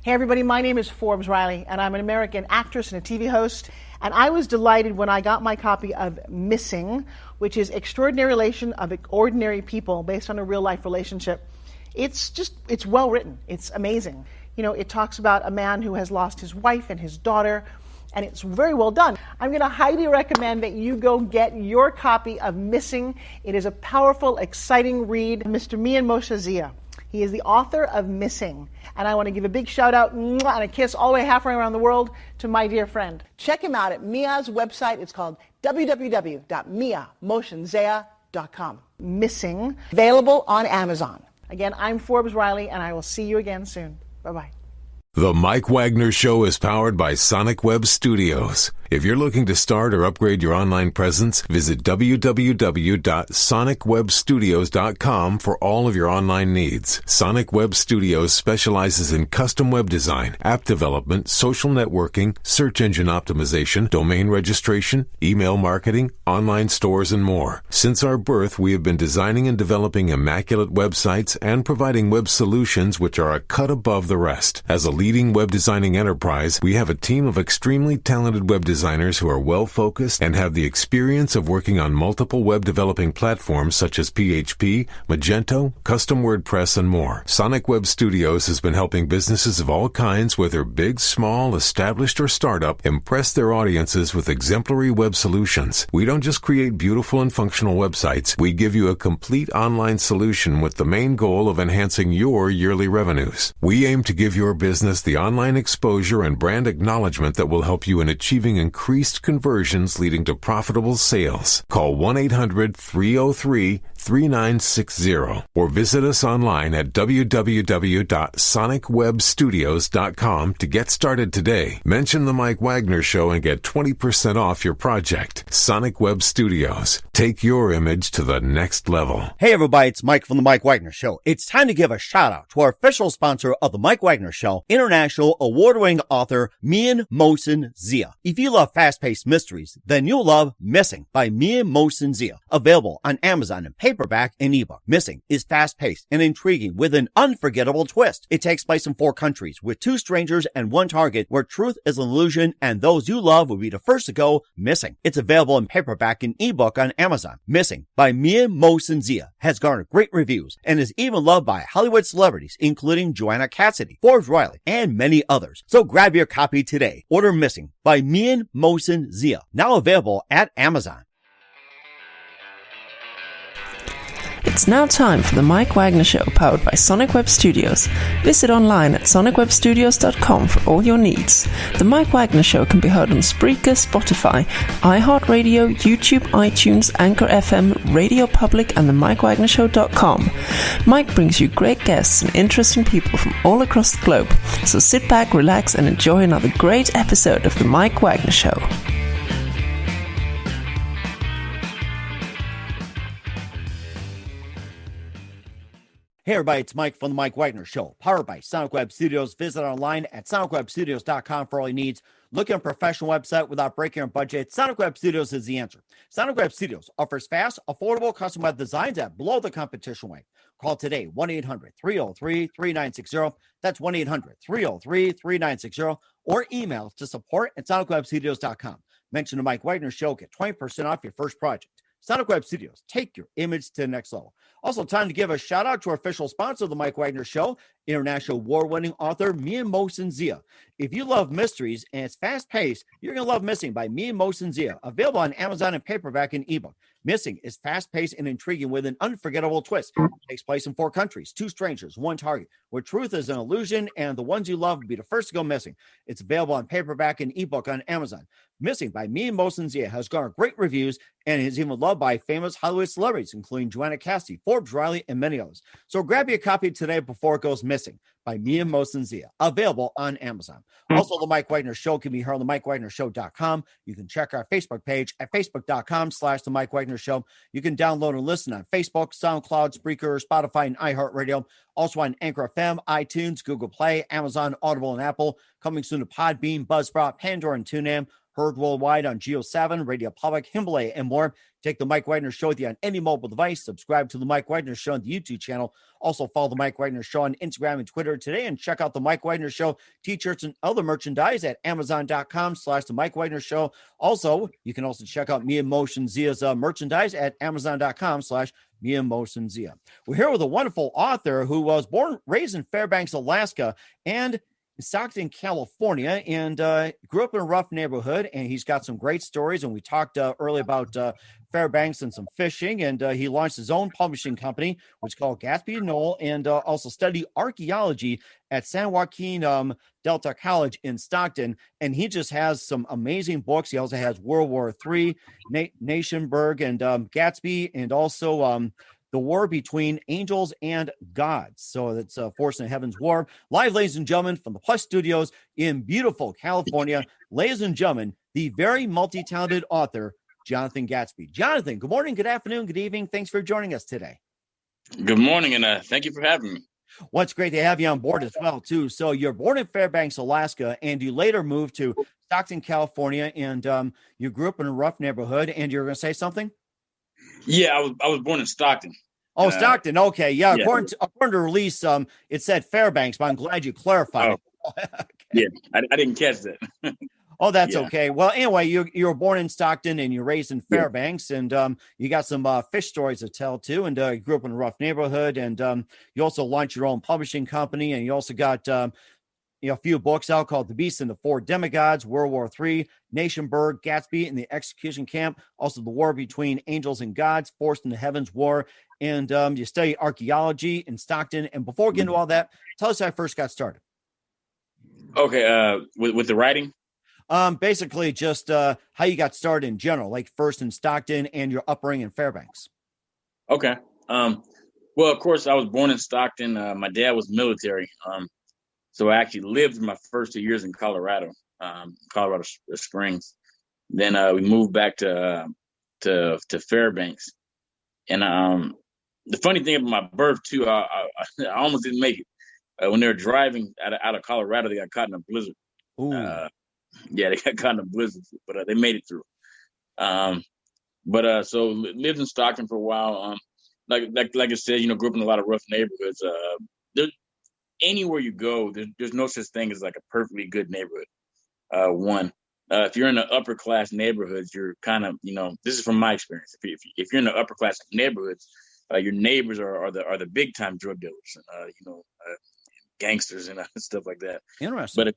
Hey everybody, my name is Forbes Riley, and I'm an American actress and a TV host. And I was delighted when I got my copy of Missing, which is Extraordinary Relation of Ordinary People based on a real life relationship. It's well written. It's amazing. You know, it talks about a man who has lost his wife and his daughter, and it's very well done. I'm going to highly recommend that you go get your copy of Missing. It is a powerful, exciting read. Mr. Mian Moshe Zia. He is the author of Missing. And I want to give a big shout out and a kiss all the way halfway around the world to my dear friend. Check him out at Mia's website. It's called www.miamoshenzea.com. Missing, available on Amazon. Again, I'm Forbes Riley, and I will see you again soon. Bye-bye. The Mike Wagner Show is powered by Sonic Web Studios. If you're looking to start or upgrade your online presence, visit www.sonicwebstudios.com for all of your online needs. Sonic Web Studios specializes in custom web design, app development, social networking, search engine optimization, domain registration, email marketing, online stores, and more. Since our birth, we have been designing and developing immaculate websites and providing web solutions which are a cut above the rest. As a leading web designing enterprise, we have a team of extremely talented web designers who are well-focused and have the experience of working on multiple web developing platforms such as PHP, Magento, custom WordPress, and more. Sonic Web Studios has been helping businesses of all kinds, whether big, small, established, or startup, impress their audiences with exemplary web solutions. We don't just create beautiful and functional websites. We give you a complete online solution with the main goal of enhancing your yearly revenues. We aim to give your business the online exposure and brand acknowledgement that will help you in achieving increased conversions leading to profitable sales. Call 1-800-303-3960 or visit us online at www.sonicwebstudios.com to get started today. Mention the Mike Wagner Show and get 20% off your project. Sonic Web Studios. Take your image to the next level. Hey everybody, it's Mike from the Mike Wagner Show. It's time to give a shout out to our official sponsor of the Mike Wagner Show, international award-winning author Mian Moshe Zia. If you love fast-paced mysteries, then you'll love Missing by Mian Moshe Zia. Available on Amazon in paperback and ebook. Missing is fast-paced and intriguing with an unforgettable twist. It takes place in 4 countries with 2 strangers and 1 target where truth is an illusion and those you love will be the first to go missing. It's available in paperback and ebook on Amazon. Missing by Mian Moshe Zia has garnered great reviews and is even loved by Hollywood celebrities including Joanna Cassidy, Forbes Riley, and many others. So grab your copy today. Order Missing by Mian Moshe Zia, now available at Amazon. It's now time for the Mike Wagner Show, powered by Sonic Web Studios. Visit online at sonicwebstudios.com for all your needs. The Mike Wagner Show can be heard on Spreaker, Spotify, iHeartRadio, YouTube, iTunes, Anchor FM, Radio Public, and the MikeWagnerShow.com. Mike brings you great guests and interesting people from all across the globe. So sit back, relax, and enjoy another great episode of the Mike Wagner Show. Hey everybody, it's Mike from the Mike Wagner Show, powered by Sonic Web Studios. Visit online at sonicwebstudios.com for all your needs. Looking at a professional website without breaking your budget? Sonic Web Studios is the answer. Sonic Web Studios offers fast, affordable custom web designs at below the competition rate. Call today, 1-800-303-3960. That's 1-800-303-3960. Or email to support@sonicwebstudios.com. Mention the Mike Wagner Show, get 20% off your first project. Sonic Web Studios, take your image to the next level. Also, time to give a shout out to our official sponsor of the Mike Wagner Show, international award-winning author Mian Moshe Zia. If you love mysteries and it's fast-paced, you're going to love Missing by Mian Moshe Zia, available on Amazon in paperback and ebook. Missing is fast-paced and intriguing with an unforgettable twist. It takes place in 4 countries, 2 strangers, 1 target, where truth is an illusion and the ones you love will be the first to go missing. It's available on paperback and ebook on Amazon. Missing by Mian Moshe Zia has garnered great reviews and is even loved by famous Hollywood celebrities, including Joanna Cassidy, Forbes Riley, and many others. So grab your copy today before it goes missing by Mian Moshe Zia, available on Amazon. Also, the Mike Wagner Show can be heard on the MikeWagnerShow.com. You can check our Facebook page at facebook.com/the Mike Wagner Show. You can download and listen on Facebook, SoundCloud, Spreaker, Spotify, and iHeartRadio. Also on Anchor FM, iTunes, Google Play, Amazon, Audible, and Apple. Coming soon to Podbean, Buzzsprout, Pandora, and TuneIn. Heard worldwide on Geo 7, Radio Public, Himalaya, and more. Take the Mike Wagner Show with you on any mobile device. Subscribe to the Mike Wagner Show on the YouTube channel. Also follow the Mike Wagner Show on Instagram and Twitter today, and check out the Mike Wagner Show t-shirts and other merchandise at Amazon.com/the Mike Wagner Show. Also, you can also check out Mia Motion Zia's merchandise at Amazon.com/Mia Motion Zia. We're here with a wonderful author who was raised in Fairbanks, Alaska, and Stockton, California, and grew up in a rough neighborhood, and he's got some great stories. And we talked earlier about Fairbanks and some fishing, and he launched his own publishing company, which is called Gatsby & Knoll, and also studied archaeology at San Joaquin Delta College in Stockton. And he just has some amazing books. He also has World War III, Nationburg, and Gatsby, and also The War Between Angels and Gods. So that's Force in Heaven's War. Live, ladies and gentlemen, from the Plus Studios in beautiful California. Ladies and gentlemen, the very multi-talented author, Jonathan Gatsby. Jonathan, good morning, good afternoon, good evening. Thanks for joining us today. Good morning, and thank you for having me. Well, it's great to have you on board as well, too. So you're born in Fairbanks, Alaska, and you later moved to Stockton, California, and you grew up in a rough neighborhood, and you're going to say something? Yeah, I was born in Stockton. Oh, Stockton. Okay. Yeah. Yeah. According to release, it said Fairbanks, but I'm glad you clarified it. Okay. Yeah, I didn't catch that. Oh, that's Yeah. okay. Well, anyway, you were born in Stockton and you're raised in Fairbanks, and you got some fish stories to tell too. And you grew up in a rough neighborhood, and you also launched your own publishing company, and you also got a few books out called The Beast and the Four Demigods, World War III, Nationburg, Gatsby and the Execution Camp, also The War Between Angels and Gods, Forced into Heaven's War, and you study archaeology in Stockton. And before we get into all that, tell us how I first got started. Okay, with the writing? Basically just how you got started in general, like first in Stockton and your upbringing in Fairbanks. Okay. Well, of course, I was born in Stockton. My dad was military. So I actually lived my first 2 years in Colorado Springs. Then we moved back to Fairbanks. And the funny thing about my birth too, I almost didn't make it. When they were driving out of Colorado, they got caught in a blizzard. Yeah, they got caught in a blizzard, but they made it through. So lived in Stockton for a while. Like I said, grew up in a lot of rough neighborhoods. Anywhere you go, there's no such thing as like a perfectly good neighborhood. If you're in the upper class neighborhoods, you're kind of, this is from my experience. If you're in the upper class neighborhoods, your neighbors are the big time drug dealers, gangsters and stuff like that. Interesting. But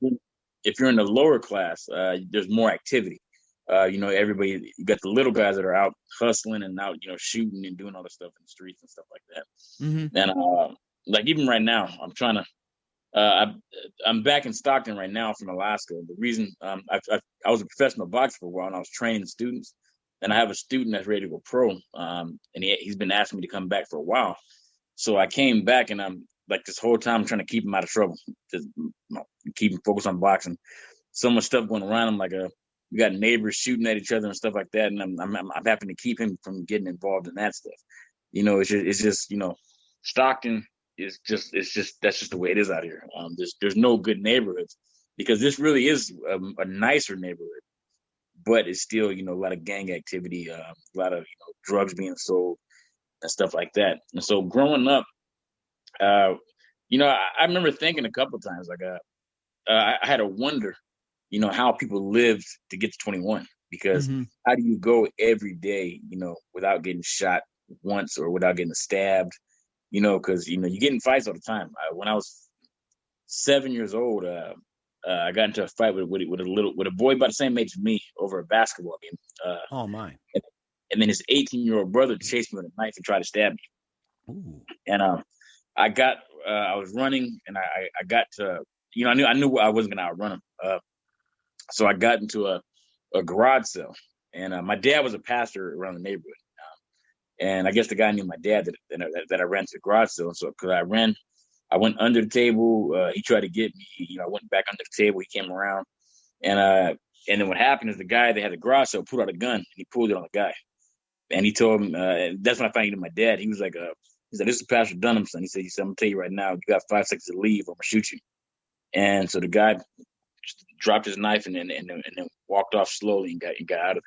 if you're in the lower class, there's more activity. Everybody, you got the little guys that are out hustling and out, shooting and doing all the stuff in the streets and stuff like that. Mm-hmm. And like even right now, I'm back in Stockton right now from Alaska. The reason I was a professional boxer for a while, and I was training students. And I have a student that's ready to go pro, and he's been asking me to come back for a while. So I came back, and I'm like this whole time I'm trying to keep him out of trouble, just keep him focused on boxing. So much stuff going around. I'm like, we got neighbors shooting at each other and stuff like that, and I'm having to keep him from getting involved in that stuff. It's just Stockton. That's just the way it is out here. There's no good neighborhoods because this really is a nicer neighborhood, but it's still, a lot of gang activity, a lot of, drugs being sold and stuff like that. And so growing up, I remember thinking a couple of times, like, I had to wonder, how people lived to get to 21, because how do you go every day, without getting shot once or without getting stabbed? Because, you get in fights all the time. When I was 7 years old, I got into a fight with a boy about the same age as me over a basketball game. Oh, my. And then his 18-year-old brother chased me with a knife and tried to stab me. Ooh. And I was running, and I got to, I knew I wasn't going to outrun him. So I got into a garage sale. And my dad was a pastor around the neighborhood. And I guess the guy knew my dad that I ran to the garage sale. So because I went under the table. He tried to get me. I went back under the table. He came around, and then what happened is the guy that had the garage sale pulled out a gun and he pulled it on the guy. And he told him, that's when I found out my dad. He was like, this is Pastor Dunham's son. He said, I'm gonna tell you right now, you got 5 seconds to leave, or I'm gonna shoot you. And so the guy dropped his knife and then walked off slowly and got out of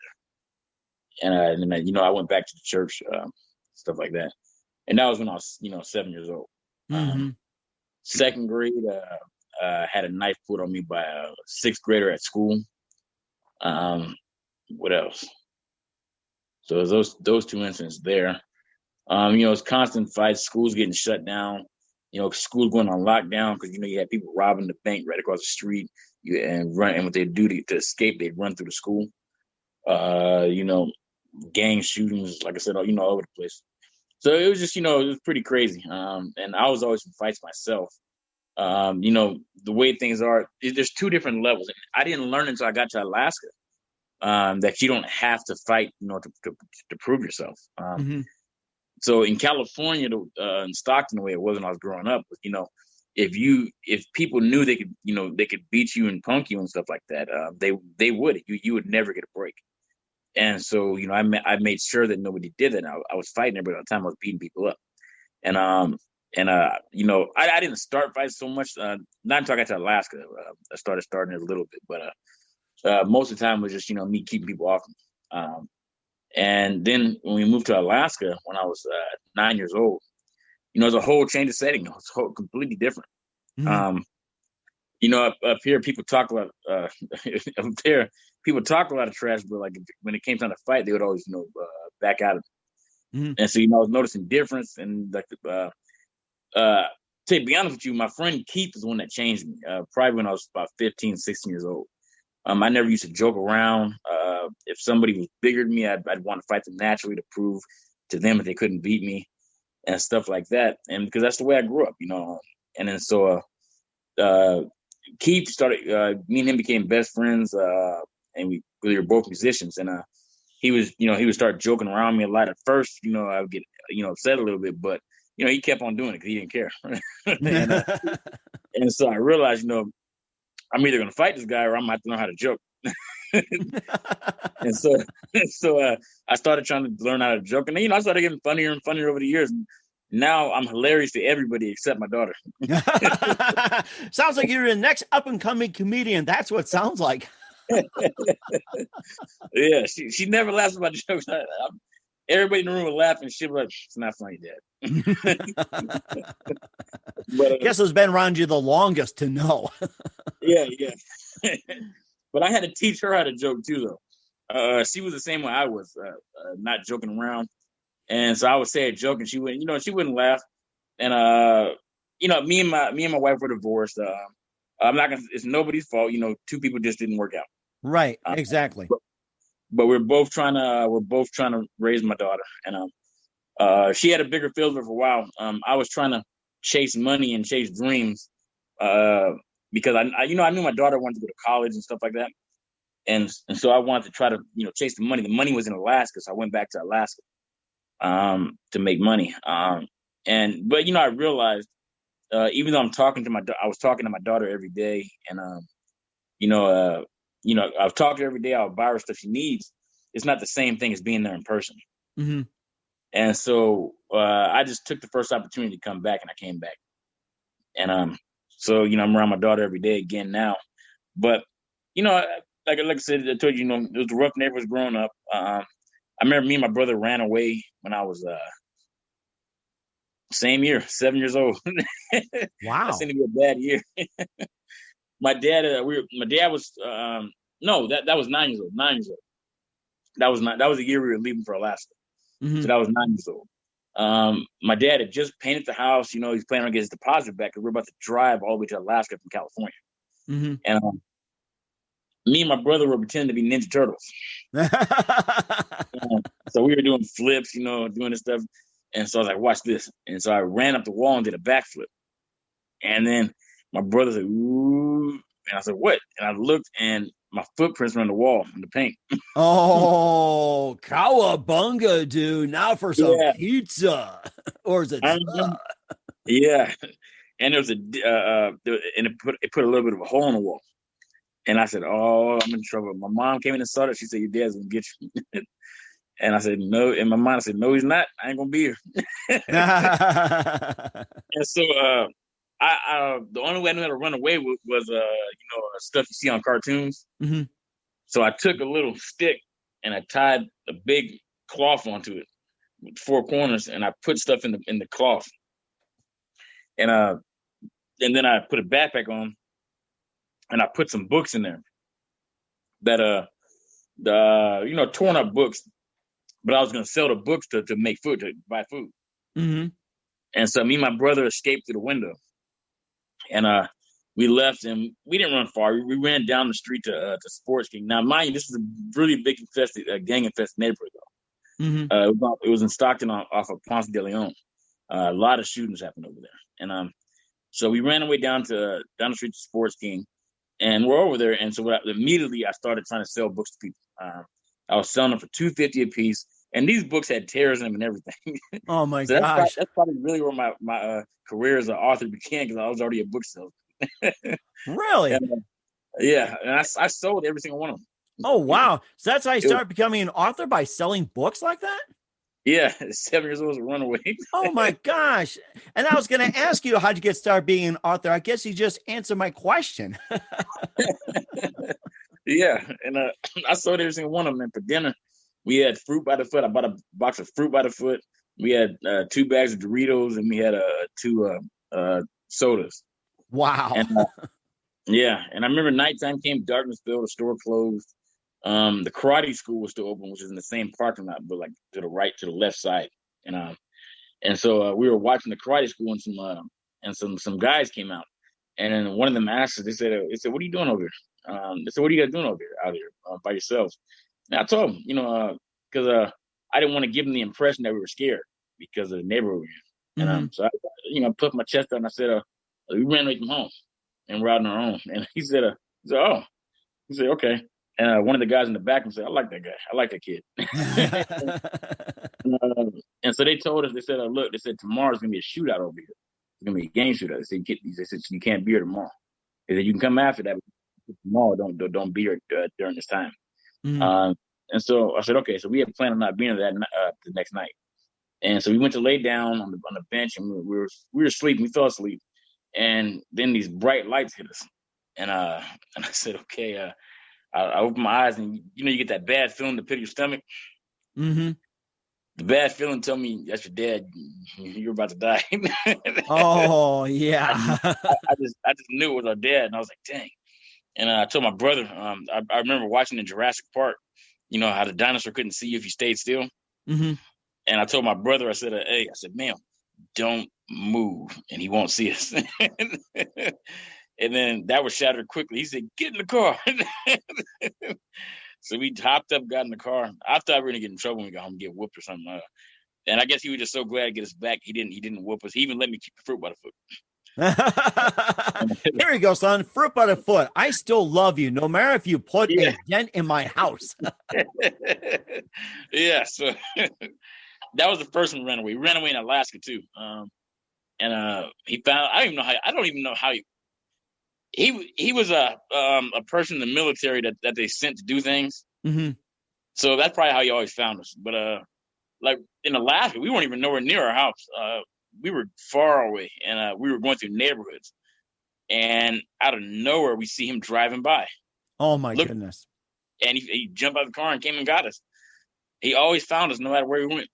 there. And then, I went back to the church, stuff like that. And that was when I was, 7 years old. Second grade, had a knife put on me by a sixth grader at school. What else? So it was those two incidents there. It's constant fights, schools getting shut down, schools going on lockdown because, you had people robbing the bank right across the street and what they do to escape, they'd run through the school. Gang shootings, like I said, all over the place. So it was just, it was pretty crazy. And I was always in fights myself. The way things are, there's two different levels. I didn't learn until I got to Alaska that you don't have to fight, to prove yourself. So in California, in Stockton, the way it was when I was growing up, was, if people knew they could beat you and punk you and stuff like that, they would. You would never get a break. And so, I made sure that nobody did that. I was fighting everybody all the time. I was beating people up. And I didn't start fights so much. Not until I got to Alaska. I starting it a little bit, but most of the time it was just, me keeping people off me. And then when we moved to Alaska, when I was 9 years old, it was a whole change of setting. It was completely different. Up here, people talk a lot. Up there, people talk a lot of trash, but like when it came time to fight, they would always, back out of it. And so, I was noticing difference. And like, to be honest with you, my friend Keith is the one that changed me. Probably when I was about 15, 16 years old. I never used to joke around. If somebody was bigger than me, I'd want to fight them naturally to prove to them that they couldn't beat me and stuff like that. And because that's the way I grew up, And then so Keith started. Me and him became best friends, and we were both musicians. And he would start joking around me a lot. At first, I would get upset a little bit, but he kept on doing it because he didn't care. and so I realized, I'm either going to fight this guy or I'm going to have to learn how to joke. and so I started trying to learn how to joke. And then, I started getting funnier and funnier over the years. And now I'm hilarious to everybody except my daughter. Sounds like you're the next up-and-coming comedian. That's what it sounds like. Yeah, she never laughs about the jokes. Everybody in the room would laugh and she'd be like, it's not funny, Dad. But guess who's been around you the longest to know. Yeah. But I had to teach her how to joke too, though. She was the same way I was, not joking around. And so I would say a joke and she wouldn't laugh. And me and my wife were divorced. It's nobody's fault. Two people just didn't work out. Right. Exactly. But we're both trying to raise my daughter. And she had a bigger field for a while. I was trying to chase money and chase dreams. Because I knew my daughter wanted to go to college and stuff like that. And so I wanted to try to, chase the money. The money was in Alaska. So I went back to Alaska, to make money. But I realized, even though I was talking to my daughter every day and, I've talked to her every day. I'll buy her stuff she needs. It's not the same thing as being there in person. And so, I just took the first opportunity to come back and I came back. And, so, I'm around my daughter every day again now. But, like I said, I told you, it was a rough neighborhoods growing up. I remember me and my brother ran away when I was same year, 7 years old. Wow. That seemed to be a bad year. My dad was that was 9 years old. 9 years old. That was the year we were leaving for Alaska. So that was 9 years old. My dad had just painted the house. He's planning on getting his deposit back because we're about to drive all the way to Alaska from California. And me and my brother were pretending to be Ninja Turtles. So we were doing flips, doing this stuff. And so I was like, watch this. And so I ran up the wall and did a backflip. And then my brother said, ooh. And I said, what? And I looked and my footprints were on the wall in the paint. Oh, cowabunga, dude. Now for some pizza. Or is it? Yeah. And there was and it put a little bit of a hole in the wall. And I said, oh, I'm in trouble. My mom came in and saw that. She said, your dad's going to get you. And I said, no. And my mom said, no, he's not. I ain't going to be here. And so the only way I knew how to run away was stuff you see on cartoons. So I took a little stick and I tied a big cloth onto it with 4 corners, and I put stuff in the cloth. And then I put a backpack on, and I put some books in there that torn up books, but I was gonna sell the books to make food, to buy food. Mm-hmm. And so me and my brother escaped through the window, and we left, and we didn't run far. We ran down the street to Sports King. Now, mind you, this is a really big gang infested neighborhood, though. Mm-hmm. It was in Stockton off of Ponce de Leon. A lot of shootings happened over there, and so we ran away down the street to Sports King, and we're over there. And so immediately I started trying to sell books to people. I was selling them for $2.50 a piece, and these books had tears in them and everything. Oh my So gosh! that's probably really where my career as an author began, because I was already a bookseller. Really? And, yeah, and I sold every single one of them. Oh wow! So that's how you started becoming an author, by selling books like that? Yeah, 7 years old was a runaway. Oh my gosh! And I was going to ask you, how'd you get started being an author? I guess you just answered my question. Yeah, and I sold every single one of them. And for dinner, we had fruit by the foot. I bought a box of fruit by the foot. We had 2 bags of Doritos, and we had 2 sodas. Wow. And, yeah, and I remember nighttime came, darkness fell, the store closed. The karate school was still open, which is in the same parking lot, but like to the left side. And so we were watching the karate school, and some guys came out, and then one of them asked us. They said, "What are you doing over here?" They said, "What are you guys doing out here by yourselves?" And I told them, because I didn't want to give them the impression that we were scared because of the neighborhood we were in. And so I put my chest out and I said, "We ran away from home, and we're out on our own." And he said, "Oh," he said, "Okay." And one of the guys in the back said, "I like that guy. I like that kid." And so they told us, they said, "Look," they said, "tomorrow's gonna be a shootout over here. It's gonna be a game shootout." They said, "Get these." They said, "You can't be here tomorrow." They said, "You can come after that, but tomorrow. Don't be here during this time." Mm-hmm. And so I said, "Okay." So we had planned on not being there the next night. And so we went to lay down on the bench, and we were sleeping. We fell asleep, and then these bright lights hit us, and I said, "Okay." I opened my eyes, and you get that bad feeling in the pit of your stomach. Mm-hmm. The bad feeling told me, "That's your dad. You're about to die." Oh yeah. I just knew it was our dad, and I was like, "Dang!" And I told my brother. I remember watching in Jurassic Park, how the dinosaur couldn't see you if you stayed still. Mm-hmm. And I told my brother, I said, "Hey," I said, "Man, don't move, and he won't see us." And then that was shattered quickly. He said, "Get in the car." So we hopped up, got in the car. I thought we were gonna get in trouble when we got home and get whooped or something. And I guess he was just so glad to get us back. He didn't whoop us. He even let me keep the fruit by the foot. Here you go, son. Fruit by the foot. I still love you, no matter if you put a dent in my house. Yeah. So that was the first one we ran away. We ran away in Alaska too. And he found. I don't even know how he was a person in the military that they sent to do things. Mm-hmm. So that's probably how he always found us. But like in Alaska, we weren't even nowhere near our house. We were far away, and we were going through neighborhoods. And out of nowhere, we see him driving by. Oh my goodness! And he jumped out of the car and came and got us. He always found us, no matter where we went.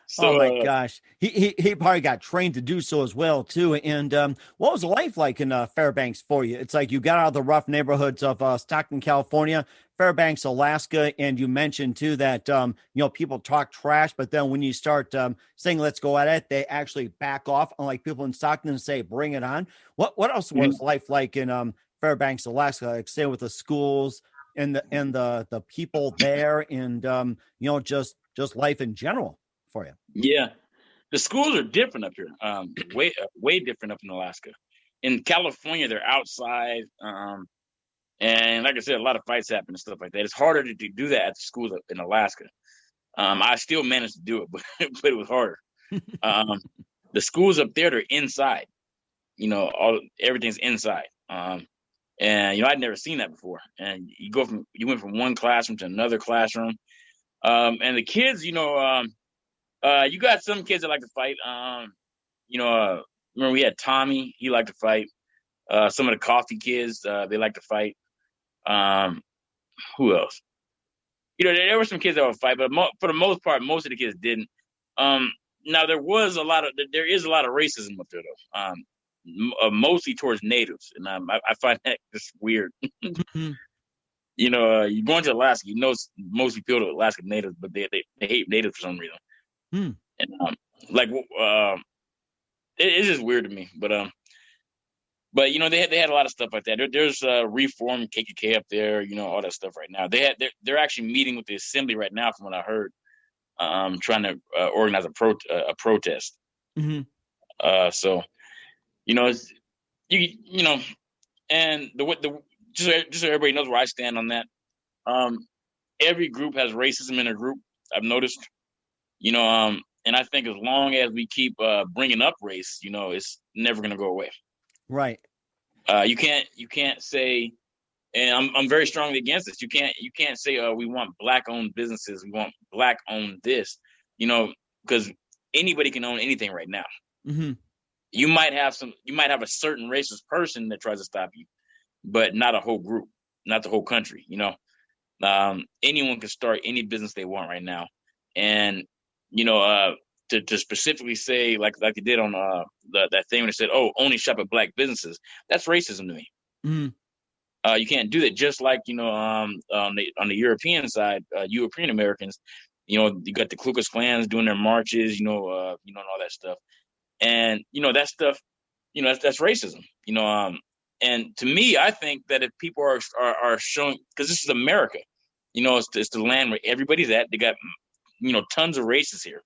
So, oh my gosh, he probably got trained to do so as well too. And what was life like in Fairbanks for you? It's like you got out of the rough neighborhoods of Stockton, California, Fairbanks, Alaska, and you mentioned too that people talk trash, but then when you start saying let's go at it, they actually back off. Unlike people in Stockton and say bring it on. What else was life like in Fairbanks, Alaska? Like say with the schools and the people there, and just life in general for you? Yeah, the schools are different up here. Way different up in Alaska. In California, they're outside, and like I said, a lot of fights happen and stuff like that. It's harder to do that at the schools in Alaska. I still managed to do it, but it was harder. The schools up there, they're inside. Everything's inside. And I'd never seen that before. And you went from one classroom to another classroom, and the kids, you got some kids that like to fight. Remember we had Tommy. He liked to fight. Some of the coffee kids, they like to fight. Who else? There were some kids that would fight, but for the most part, most of the kids didn't. Now there is a lot of racism up there, though. Mostly towards natives, and I find that just weird. Mm-hmm. You go into Alaska, mostly people are Alaska natives, but they hate natives for some reason. Hmm. And it's just weird to me. But they had a lot of stuff like that. There's Reform KKK up there, all that stuff right now. They're actually meeting with the assembly right now, from what I heard, trying to organize a protest. Mm-hmm. So it's, and just so everybody knows where I stand on that. Every group has racism in a group, I've noticed. And I think as long as we keep bringing up race, it's never going to go away. Right. You can't say, and I'm very strongly against this. You can't say, we want black-owned businesses, we want black-owned this, because anybody can own anything right now. Mm-hmm. You might have a certain racist person that tries to stop you, but not a whole group, not the whole country. Anyone can start any business they want right now, and to specifically say like they did on that thing when they said, "Oh, only shop at black businesses," that's racism to me. Mm-hmm. You can't do that. Just like on the European side, European Americans, you got the Ku Klux Klans doing their marches, and all that stuff, and that stuff, that's racism. And to me, I think that if people are showing, because this is America, it's the land where everybody's at. They got tons of races here.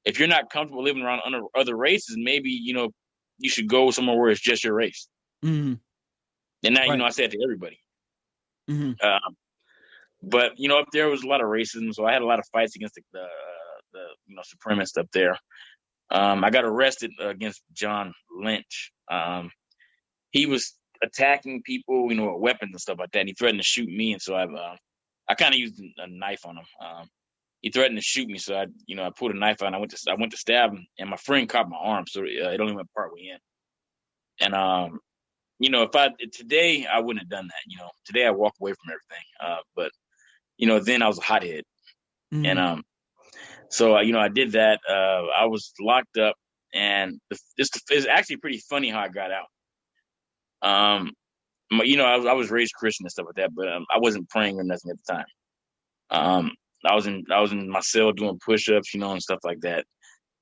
If you're not comfortable living around other races, maybe you should go somewhere where it's just your race. Mm-hmm. And now Right. I say it to everybody. Mm-hmm. But up there was a lot of racism, so I had a lot of fights against the supremacists up there. I got arrested against John Lynch. He was attacking people, with weapons and stuff like that. And he threatened to shoot me, and so I kind of used a knife on him. He threatened to shoot me, so I pulled a knife out and I went to stab him, and my friend caught my arm, so it only went partway in. And today I wouldn't have done that. Today I walk away from everything. But then I was a hothead, Mm-hmm. and so I did that. I was locked up, and it's actually pretty funny how I got out. I was raised Christian and stuff like that, but I wasn't praying or nothing at the time. I was in my cell doing push-ups, and stuff like that,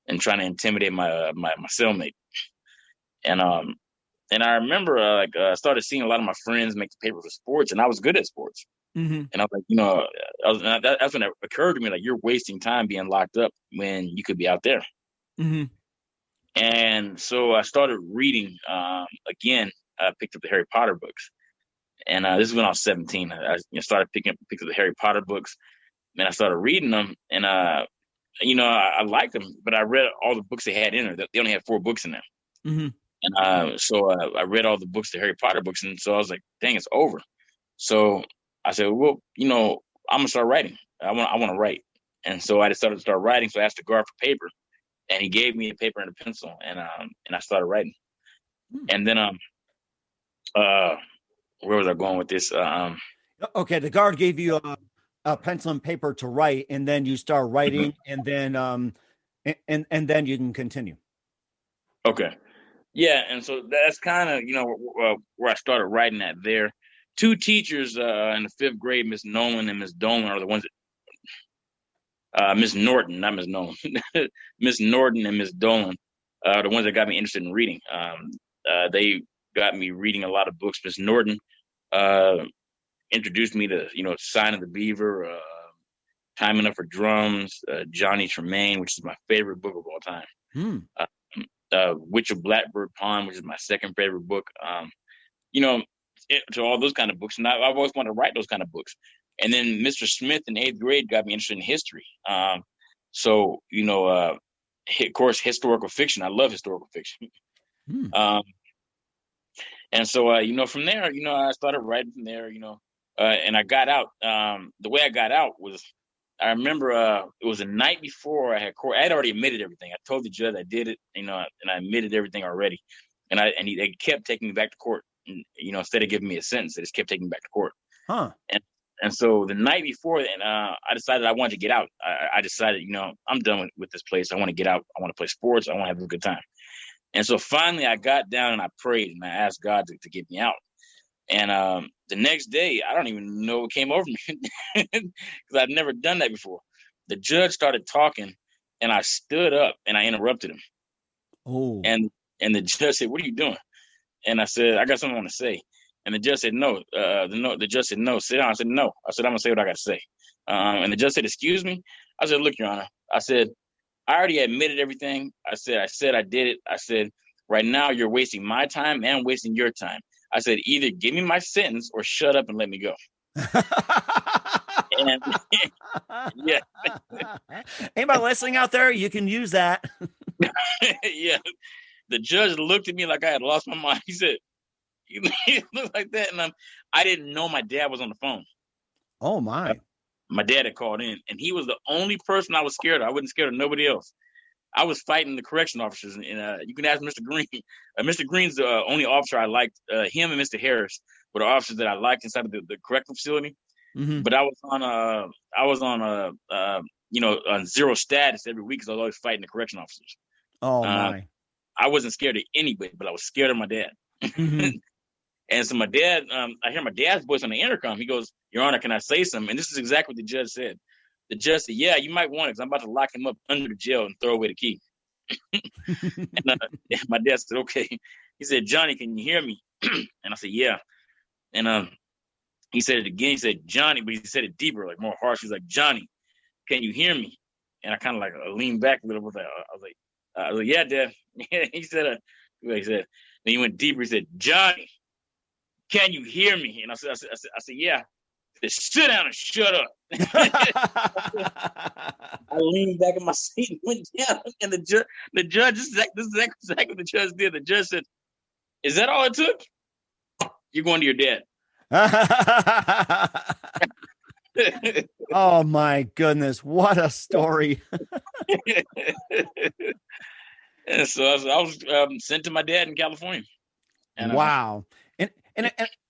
and trying to intimidate my cellmate. And I remember I started seeing a lot of my friends make the paper for sports, and I was good at sports. Mm-hmm. And I was like, that's when it occurred to me, like, you're wasting time being locked up when you could be out there. Mm-hmm. And so I started reading again. I picked up the Harry Potter books, and this is when I was 17. I started picking up the Harry Potter books, and I started reading them, and I liked them, but I read all the books they had in there. They only had 4 books in there. Mm-hmm. And so I read all the books, the Harry Potter books, and so I was like, dang, it's over. So I said, well, I'm gonna start writing. I want to write, and so I decided to start writing. So I asked the guard for paper, and he gave me a paper and a pencil, and I started writing. And then where was I going with this? Okay, the guard gave you a pencil and paper to write, and then you start writing, and then and then you can continue. Okay. Yeah, and so that's kind of where I started writing at there. 2 teachers in the 5th grade, Miss Nolan and Miss Dolan, are the ones that Miss Norton, not Miss Nolan, Miss Norton and Miss Dolan are the ones that got me interested in reading. They got me reading a lot of books. Miss Norton introduced me to Sign of the Beaver, Time Enough for Drums, Johnny Tremaine, which is my favorite book of all time. Witch of Blackbird Pond, which is my 2nd favorite book. To all those kind of books, and I've always wanted to write those kind of books. And then Mr. Smith in 8th grade got me interested in history. So of course, historical fiction. I love historical fiction. And so from there, I started writing from there. And I got out. The way I got out was, I remember it was the night before I had court. I had already admitted everything. I told the judge I did it, and I admitted everything already. And they kept taking me back to court. And, instead of giving me a sentence, they just kept taking me back to court. Huh. And so the night before, I decided I wanted to get out. I decided, I'm done with this place. I want to get out. I want to play sports. I want to have a good time. And so finally I got down and I prayed and I asked God to get me out. And the next day, I don't even know what came over me because I'd never done that before. The judge started talking and I stood up and I interrupted him. Oh. And the judge said, "What are you doing?" And I said, "I got something I want to say." And the judge said, "No." The judge said, "No, sit down." I said, "No." I said, "I'm going to say what I got to say." And the judge said, "Excuse me?" I said, "Look, Your Honor." I said, "I already admitted everything. I said I did it. I said, right now you're wasting my time and wasting your time. I said, either give me my sentence or shut up and let me go." And yeah. Anybody listening out there, you can use that. Yeah. The judge looked at me like I had lost my mind. He said, "You look like that." And I didn't know my dad was on the phone. Oh, my. My dad had called in, and he was the only person I was scared of. I wasn't scared of nobody else. I was fighting the correction officers, and you can ask Mr. Green. Mr. Green's the only officer I liked. Him and Mr. Harris were the officers that I liked inside of the correctional facility. Mm-hmm. But I was on zero status every week because I was always fighting the correction officers. Oh, my. I wasn't scared of anybody, but I was scared of my dad. Mm-hmm. And so my dad, I hear my dad's voice on the intercom. He goes, "Your Honor, can I say something?" And this is exactly what the judge said. The judge said, "Yeah, you might want it because I'm about to lock him up under the jail and throw away the key." And my dad said, "Okay." He said, "Johnny, can you hear me?" And I said, "Yeah." And he said it again. He said, "Johnny," but he said it deeper, like more harsh. He's like, "Johnny, can you hear me?" And I kind of like leaned back a little bit. I was like, "Yeah, Dad." He said, then he went deeper. He said, "Johnny, can you hear me?" And I said, "Yeah." He said, "Sit down and shut up." I leaned back in my seat and went down. And the judge, this is exactly what the judge did. The judge said, "Is that all it took? You're going to your dad." Oh, my goodness. What a story. And so I was sent to my dad in California. And, wow.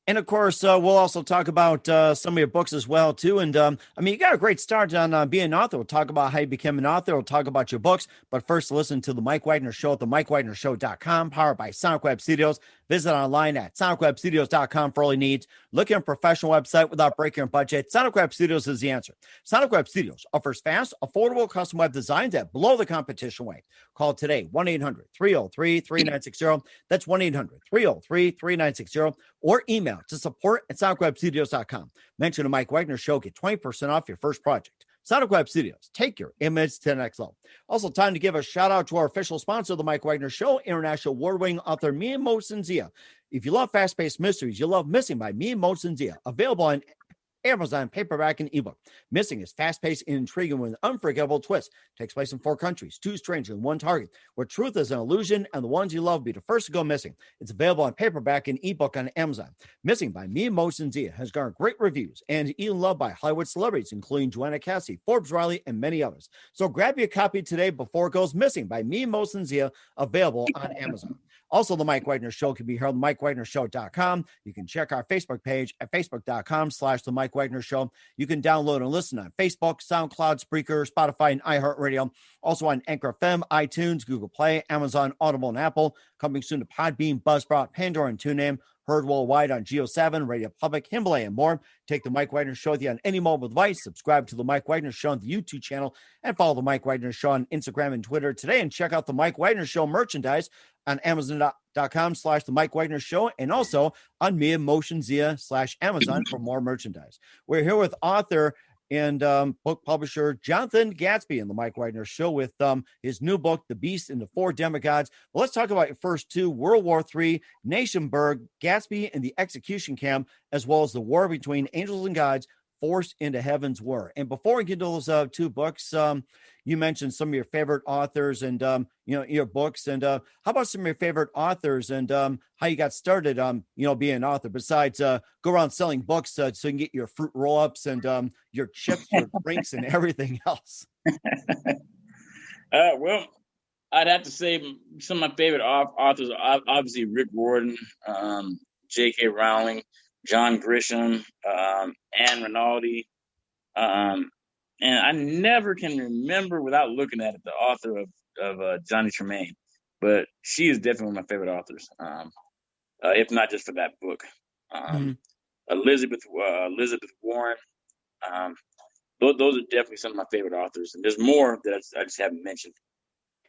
And of course, we'll also talk about some of your books as well, too. And you got a great start on being an author. We'll talk about how you became an author. We'll talk about your books. But first, listen to The Mike Wagner Show at themikewagnershow.com, powered by Sonic Web Studios. Visit online at sonicwebstudios.com for all your needs. Look at a professional website without breaking your budget. Sonic Web Studios is the answer. Sonic Web Studios offers fast, affordable custom web designs that blow the competition away. Call today, 1-800-303-3960. That's 1-800-303-3960. Or email to support@sonicwebstudios.com. Mention the Mike Wagner Show. Get 20% off your first project. Sonic Web Studios. Take your image to the next level. Also, time to give a shout out to our official sponsor, The Mike Wagner Show, international award-winning author Mia Mosinzia. If you love fast-paced mysteries, you love Missing by Mia Mosinzia. Available on Amazon, paperback, and ebook. Missing is fast-paced and intriguing with an unforgettable twist. Takes place in 4 countries, 2 strangers, and 1 target, where truth is an illusion and the ones you love be the first to go missing. It's available on paperback and ebook on Amazon. Missing by Mia Mosinzia has garnered great reviews and even loved by Hollywood celebrities, including Joanna Cassidy, Forbes Riley, and many others. So grab your copy today before it goes missing by Mia Mosinzia, available on Amazon. Also, The Mike Wagner Show can be heard on MikeWagnerShow.com. You can check our Facebook page at Facebook.com/The Mike Wagner Show. You can download and listen on Facebook, SoundCloud, Spreaker, Spotify, and iHeartRadio. Also on Anchor FM, iTunes, Google Play, Amazon, Audible, and Apple. Coming soon to Podbean, Buzzsprout, Pandora, and TuneIn. Heard worldwide on Geo7, Radio Public, Himalaya, and more. Take The Mike Wagner Show with you on any mobile device. Subscribe to The Mike Wagner Show on the YouTube channel and follow The Mike Wagner Show on Instagram and Twitter today. And check out The Mike Wagner Show merchandise on Amazon.com/The Mike Wagner Show and also on Mia Mosinzia/Amazon for more merchandise. We're here with author and book publisher Jonathan Gatsby in The Mike Wagner Show with his new book, The Beast and the 4 Demigods. Well, let's talk about your first 2, World War III, Nationburg, Gatsby and the Execution Camp, as well as the war between angels and gods, forced into heaven's war. And before we get to those 2 books, you mentioned some of your favorite authors and, your books. And how about some of your favorite authors and how you got started, being an author, besides go around selling books so you can get your fruit roll-ups and your chips, your drinks, and everything else? Well, I'd have to say some of my favorite authors are obviously Rick Riordan, J.K. Rowling, John Grisham, Anne Rinaldi, and I never can remember without looking at it the author of Johnny Tremaine, but she is definitely one of my favorite authors. If not just for that book, Elizabeth Warren. Those are definitely some of my favorite authors, and there's more that I just haven't mentioned.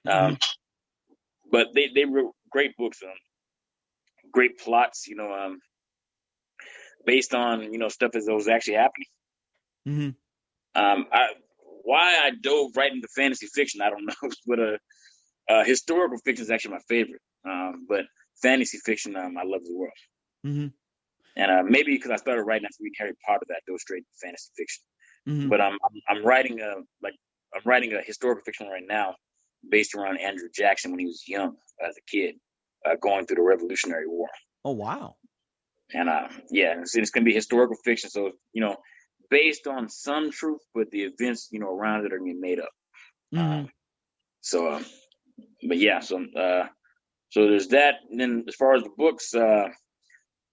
But they wrote great books, great plots, based on stuff that was actually happening. Why I dove right into fantasy fiction, I don't know, but historical fiction is actually my favorite. But fantasy fiction, I love as well. And maybe because I started writing after reading Harry Potter, that I dove straight into fantasy fiction. But I'm writing a historical fiction right now, based around Andrew Jackson when he was young as a kid, going through the Revolutionary War. Oh wow! And it's going to be historical fiction, so based on some truth, but the events around it are going to be made up. So there's that. And then as far as the books, the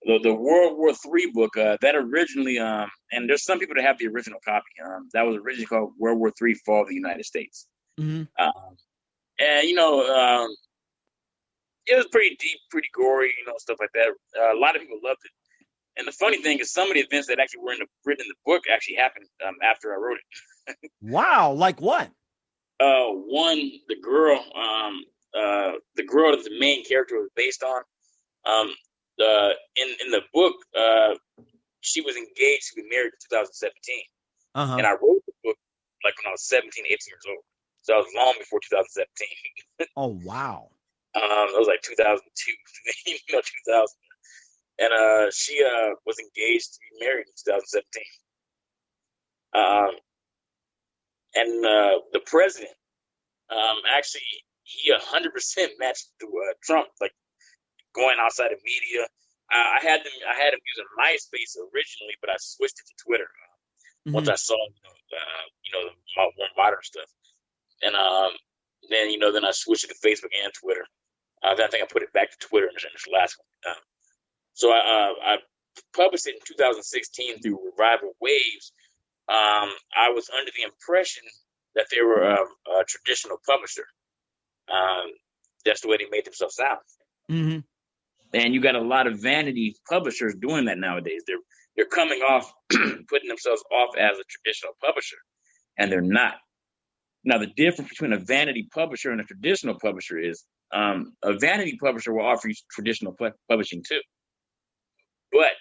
World War III book, that originally, and there's some people that have the original copy. That was originally called World War III: Fall of the United States. And it was pretty deep, pretty gory, stuff like that. A lot of people loved it. And the funny thing is, some of the events that actually were written in the book actually happened after I wrote it. Wow, like what? One, the girl that the main character was based on, in the book, she was engaged to be married in 2017, and I wrote the book like when I was 17, 18 years old. So I was long before 2017. Oh wow! It was like 2002, 2000. And she was engaged to be married in 2017. And the president, actually, he 100% matched to Trump, like going outside of media. I had him using MySpace originally, but I switched it to Twitter once I saw the more modern stuff. And then I switched it to Facebook and Twitter. I think I put it back to Twitter in this last one. So I published it in 2016 through Revival Waves. I was under the impression that they were a traditional publisher. That's the way they made themselves sound. And you got a lot of vanity publishers doing that nowadays. They're coming off, putting themselves off as a traditional publisher, and they're not. Now, the difference between a vanity publisher and a traditional publisher is a vanity publisher will offer you traditional publishing too, but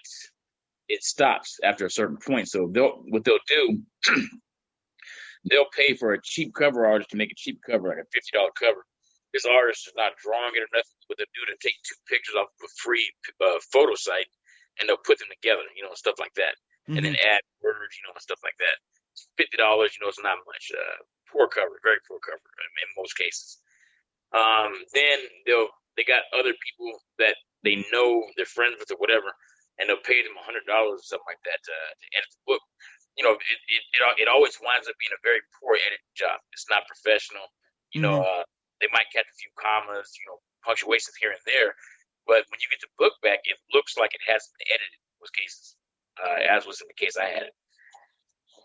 it stops after a certain point. So what they'll do, they'll pay for a cheap cover artist to make a cheap cover, like a $50 cover. This artist is not drawing it or nothing. What they'll do to take 2 pictures off of a free photo site, and they'll put them together, stuff like that, and then add words, and stuff like that. $50, it's not much. Poor cover, very poor cover in most cases. Then they got other people that they know, they're friends with or whatever, and they'll pay them $100 or something like that to edit the book. It always winds up being a very poor editing job. It's not professional. They might catch a few commas, punctuations here and there, but when you get the book back, it looks like it hasn't been edited in most cases, as was in the case I had.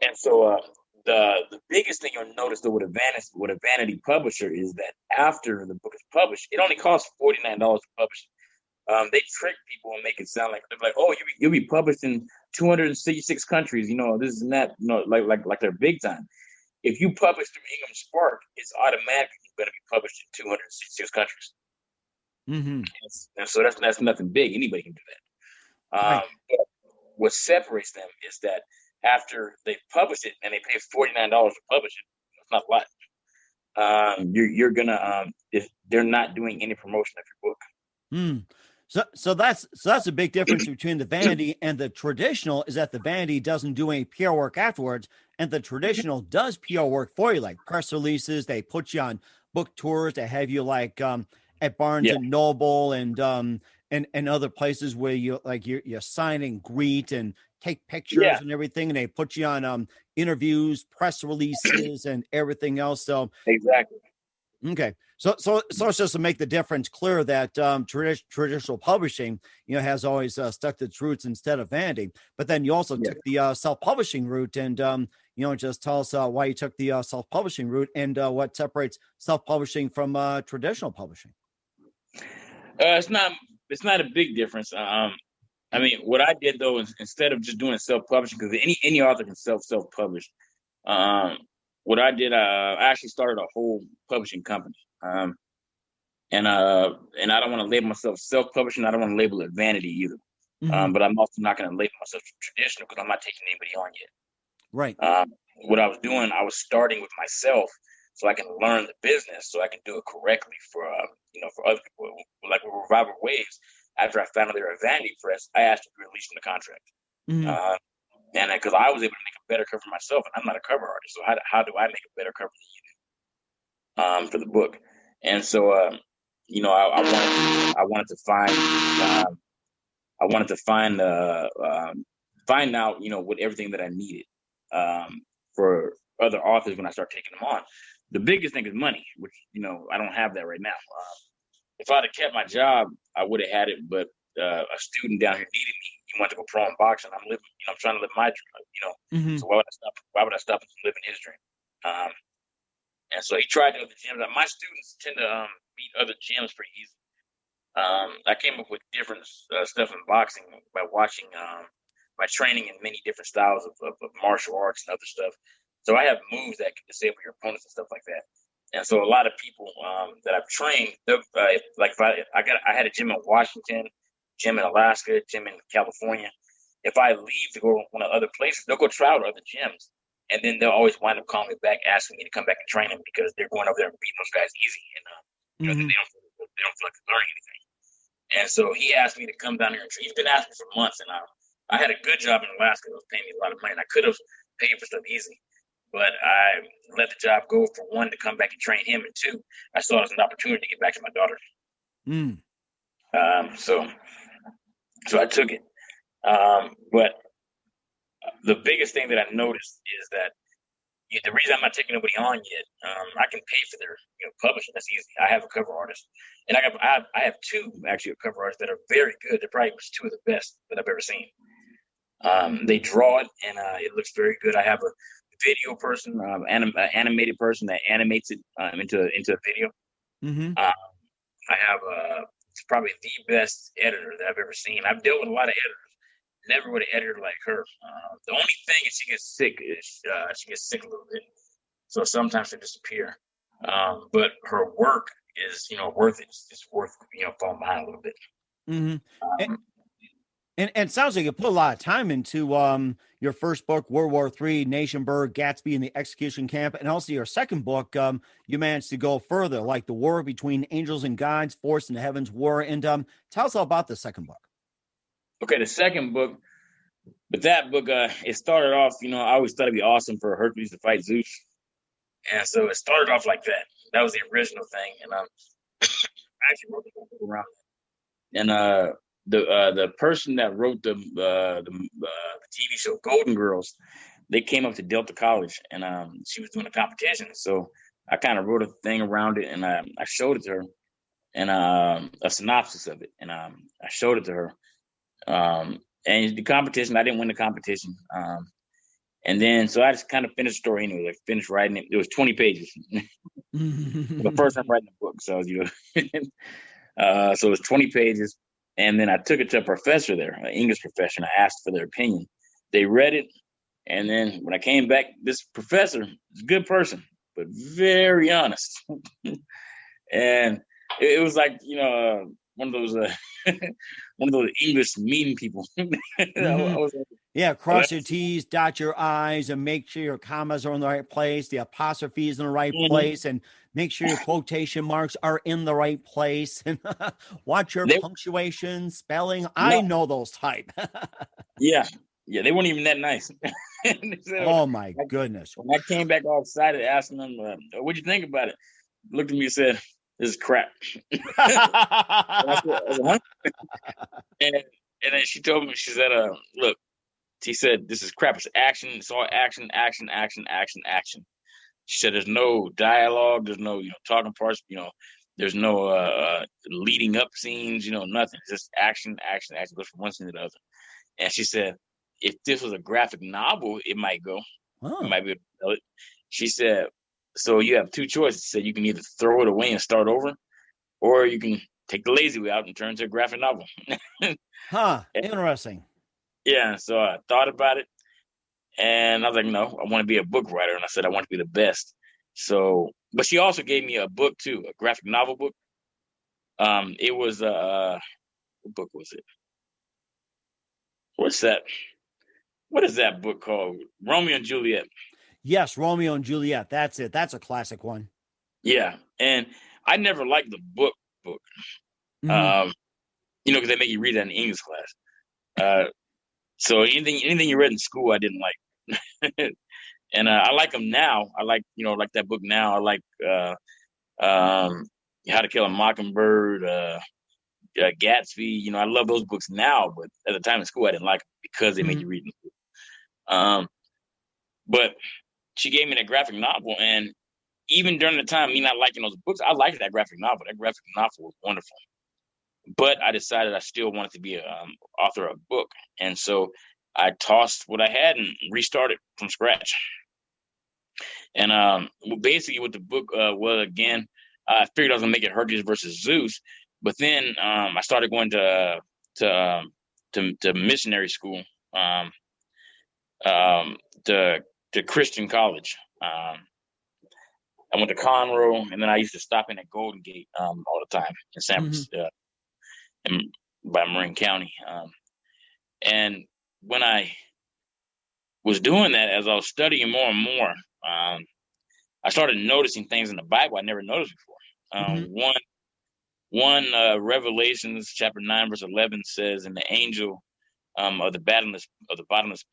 And so the biggest thing you'll notice though with a vanity publisher is that after the book is published, it only costs $49 to publish it. They trick people and make it sound like they're like, oh, you'll be published in 266 countries, this and that, like they're big time. If you publish through Ingham Spark, it's automatically going to be published in 266 countries. And so that's nothing big. Anybody can do that. Right. But what separates them is that after they publish it and they pay $49 to publish it, it's not a lot. You're gonna if they're not doing any promotion of your book. So that's a big difference between the vanity and the traditional, is that the vanity doesn't do any PR work afterwards, and the traditional does PR work for you, like press releases. They put you on book tours. They have you like at Barnes and Noble and other places where you sign and greet and take pictures and everything, and they put you on interviews, press releases, and everything else. So exactly. Okay. So it's just to make the difference clear that traditional publishing, has always stuck to its roots instead of vanity. But then you also took the self-publishing route, and just tell us why you took the self-publishing route and what separates self-publishing from traditional publishing. It's not a big difference. I mean, what I did though is instead of just doing self-publishing, because any author can self-publish. What I did, I actually started a whole publishing company. And I don't want to label myself self-publishing. I don't want to label it vanity either. Mm-hmm. But I'm also not going to label myself traditional because I'm not taking anybody on yet. Right. What I was doing, I was starting with myself so I can learn the business, so I can do it correctly for other people. Like with Revival Waves, after I found out they were a vanity press, I asked to be released from the contract. Mm-hmm. And because I was able to make a better cover myself, and I'm not a cover artist, so how do I make a better cover than you do for the book? And so, I wanted to find out, what everything that I needed for other authors when I start taking them on. The biggest thing is money, which I don't have that right now. If I'd have kept my job, I would have had it, but a student down here needed me. He wanted to go pro in boxing. I'm living, I'm trying to live my dream, Mm-hmm. So why would I stop living his dream? And so he tried other gyms. My students tend to beat other gyms pretty easy. I came up with different stuff in boxing by watching by training in many different styles of martial arts and other stuff. So I have moves that can disable your opponents and stuff like that. And so a lot of people that I've trained, like if I had a gym in Washington, gym in Alaska, gym in California. If I leave to go one of other places, they'll go try out other gyms. And then they'll always wind up calling me back, asking me to come back and train them because they're going over there and beating those guys easy. And Mm-hmm. they don't feel like they're learning anything. And so he asked me to come down here and train. He's been asking for months. And I had a good job in Alaska that was paying me a lot of money. And I could have paid for stuff easy. But I let the job go for one, to come back and train him. And two, I saw it as an opportunity to get back to my daughter. Mm. So I took it. But the biggest thing that I noticed is that the reason I'm not taking nobody on yet, I can pay for their publishing. That's easy. I have a cover artist, and I have two actually cover artists that are very good. They're probably two of the best that I've ever seen. They draw it, and it looks very good. I have a video person, animated person that animates it into a video. Mm-hmm. I have probably the best editor that I've ever seen. I've dealt with a lot of editors. Never with an editor like her. The only thing is she gets sick a little bit, so sometimes they disappear. But her work is worth it. It's worth falling behind a little bit. Mm-hmm. And it sounds like you put a lot of time into your first book, World War III, Nationburg, Gatsby, and the Execution Camp, and also your second book. You managed to go further, like the war between angels and gods, Force in the Heavens War. And tell us all about the second book. Okay, the second book, but that book, it started off, I always thought it'd be awesome for Hercules to fight Zeus. And so it started off like that. That was the original thing. And I actually wrote the book around that. And the person that wrote the TV show Golden Girls, they came up to Delta College, and she was doing a competition. So I kind of wrote a thing around it, and I showed it to her, and a synopsis of it. And I showed it to her. And the competition, I didn't win the competition. And then, so I just kind of finished the story anyway, like finished writing it. It was 20 pages. The first time writing the book. So, so it was 20 pages. And then I took it to a professor there, an English professor, and I asked for their opinion. They read it. And then when I came back, this professor is a good person, but very honest. And it was like, one of those English mean people. Yeah, cross your T's, dot your I's, and make sure your commas are in the right place, the apostrophe is in the right place, and make sure your quotation marks are in the right place, and watch your punctuation, spelling. I know those type. Yeah, they weren't even that nice. Oh my goodness! When I came back all excited, asking them, "What'd you think about it?" Looked at me and said, "This is crap." I said, huh? And then she told me, she said, "Look," she said, "this is crap. It's action. It's all action, action, action, action, action." She said there's no dialogue, there's no talking parts, there's no leading up scenes, nothing. It's just action, action, action, goes from one scene to the other. And she said if this was a graphic novel, it might go. Huh. You might be able to tell it. She said, so you have two choices. She said you can either throw it away and start over, or you can take the lazy way out and turn to a graphic novel. Huh. Interesting. Yeah. So I thought about it, and I was like, no, I want to be a book writer. And I said, I want to be the best. So, but she also gave me a book too, a graphic novel book. It was, what book was it? What's that? What is that book called? Romeo and Juliet. Yes, Romeo and Juliet. That's it. That's a classic one. Yeah. And I never liked the book. Mhm. Because they make you read that in English class. So anything you read in school, I didn't like. And I like them now. I like, like that book now. I like How to Kill a Mockingbird, Gatsby. I love those books now, but at the time in school, I didn't like them because they made you read them. But she gave me that graphic novel, and even during the time me not liking those books, I liked that graphic novel. That graphic novel was wonderful. But I decided I still wanted to be an author of a book, and so I tossed what I had and restarted from scratch. And basically, what the book was, again, I figured I was gonna make it Hercules versus Zeus, but then I started going to missionary school, to Christian college. I went to Conroe, and then I used to stop in at Golden Gate all the time in San Francisco, by Marin County. And when I was doing that, as I was studying more and more, I started noticing things in the Bible I never noticed before. One Revelations chapter 9 verse 11 says, "And the angel of the bottomless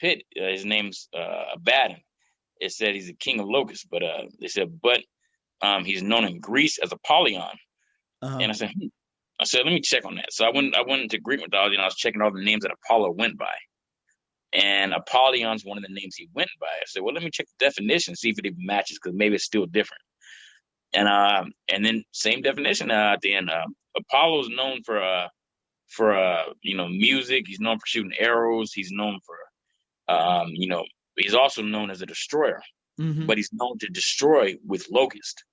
pit, his name's Abaddon." It said he's the king of locusts, but they said, but he's known in Greece as Apollyon. And I said, let me check on that. So I went into Greek mythology, and I was checking all the names that Apollo went by. And Apollyon's one of the names he went by. I said, well, let me check the definition, see if it even matches, because maybe it's still different. And then same definition at the end. Apollo's known for music. He's known for shooting arrows. He's known for he's also known as a destroyer. But he's known to destroy with locusts.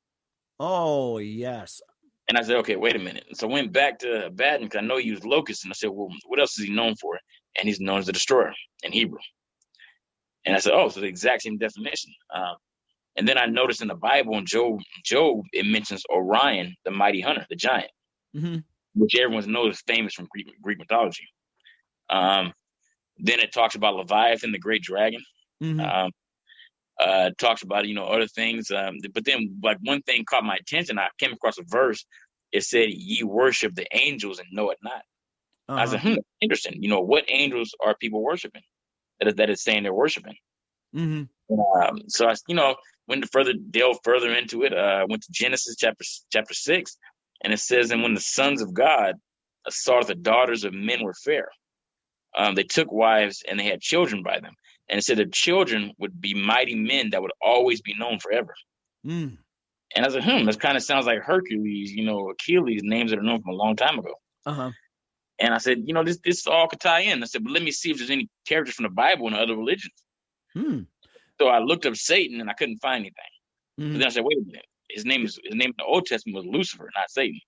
Oh, yes. And I said, okay, wait a minute. So I went back to Abaddon, because I know he used locusts. And I said, well, what else is he known for? And he's known as the destroyer in Hebrew. And I said, oh, so the exact same definition. And then I noticed in the Bible, in Job, it mentions Orion, the mighty hunter, the giant, which everyone knows is famous from Greek mythology. Then it talks about Leviathan, the great dragon. Talks about, other things. But then, like, one thing caught my attention. I came across a verse. It said, "Ye worship the angels and know it not." I said, interesting. What angels are people worshiping? That is saying they're worshiping. So I, went to delve further into it. Went to Genesis chapter 6, and it says, "And when the sons of God saw the daughters of men were fair, they took wives and they had children by them. And it said the children would be mighty men that would always be known forever." And I said, this kind of sounds like Hercules, Achilles, names that are known from a long time ago. And I said, this all could tie in. I said, but let me see if there's any characters from the Bible in other religions. So I looked up Satan, and I couldn't find anything. But then I said, wait a minute. His name in the Old Testament was Lucifer, not Satan.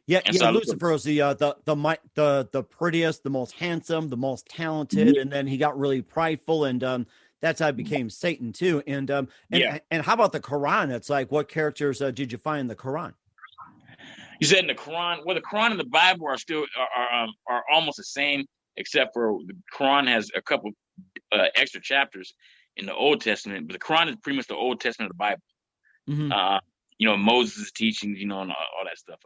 Yeah, so Lucifer was the prettiest, the most handsome, the most talented, and then he got really prideful, and that's how it became Satan too. And how about the Quran? It's like, what characters did you find in the Quran? You said in the Quran. Well, the Quran and the Bible are still are almost the same, except for the Quran has a couple extra chapters in the Old Testament, but the Quran is pretty much the Old Testament of the Bible. Moses' teachings, and all that stuff.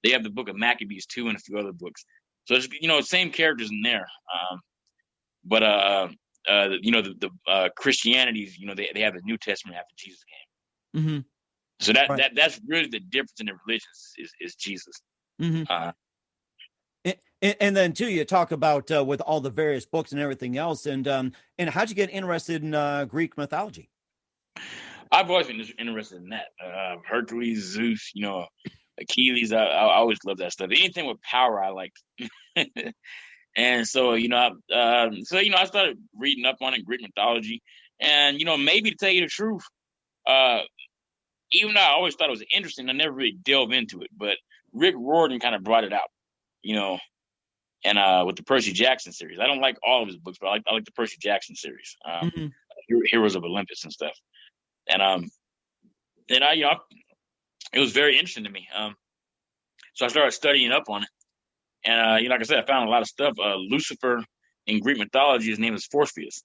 They have the book of Maccabees too, and a few other books. So it's, same characters in there. But the Christianities, they have the New Testament after Jesus came. So that's really the difference in the religions is Jesus. And then too, you talk about with all the various books and everything else, and how'd you get interested in Greek mythology? I've always been interested in that. Hercules, Zeus, Achilles. I always loved that stuff. Anything with power, I liked. And so, I started reading up on it, Greek mythology, and maybe to tell you the truth, even though I always thought it was interesting, I never really delved into it. But Rick Riordan kind of brought it out, and with the Percy Jackson series. I don't like all of his books, but I like the Percy Jackson series, Heroes of Olympus and stuff. And it was very interesting to me. So I started studying up on it. And, like I said, I found a lot of stuff. Lucifer in Greek mythology, his name is Orpheus.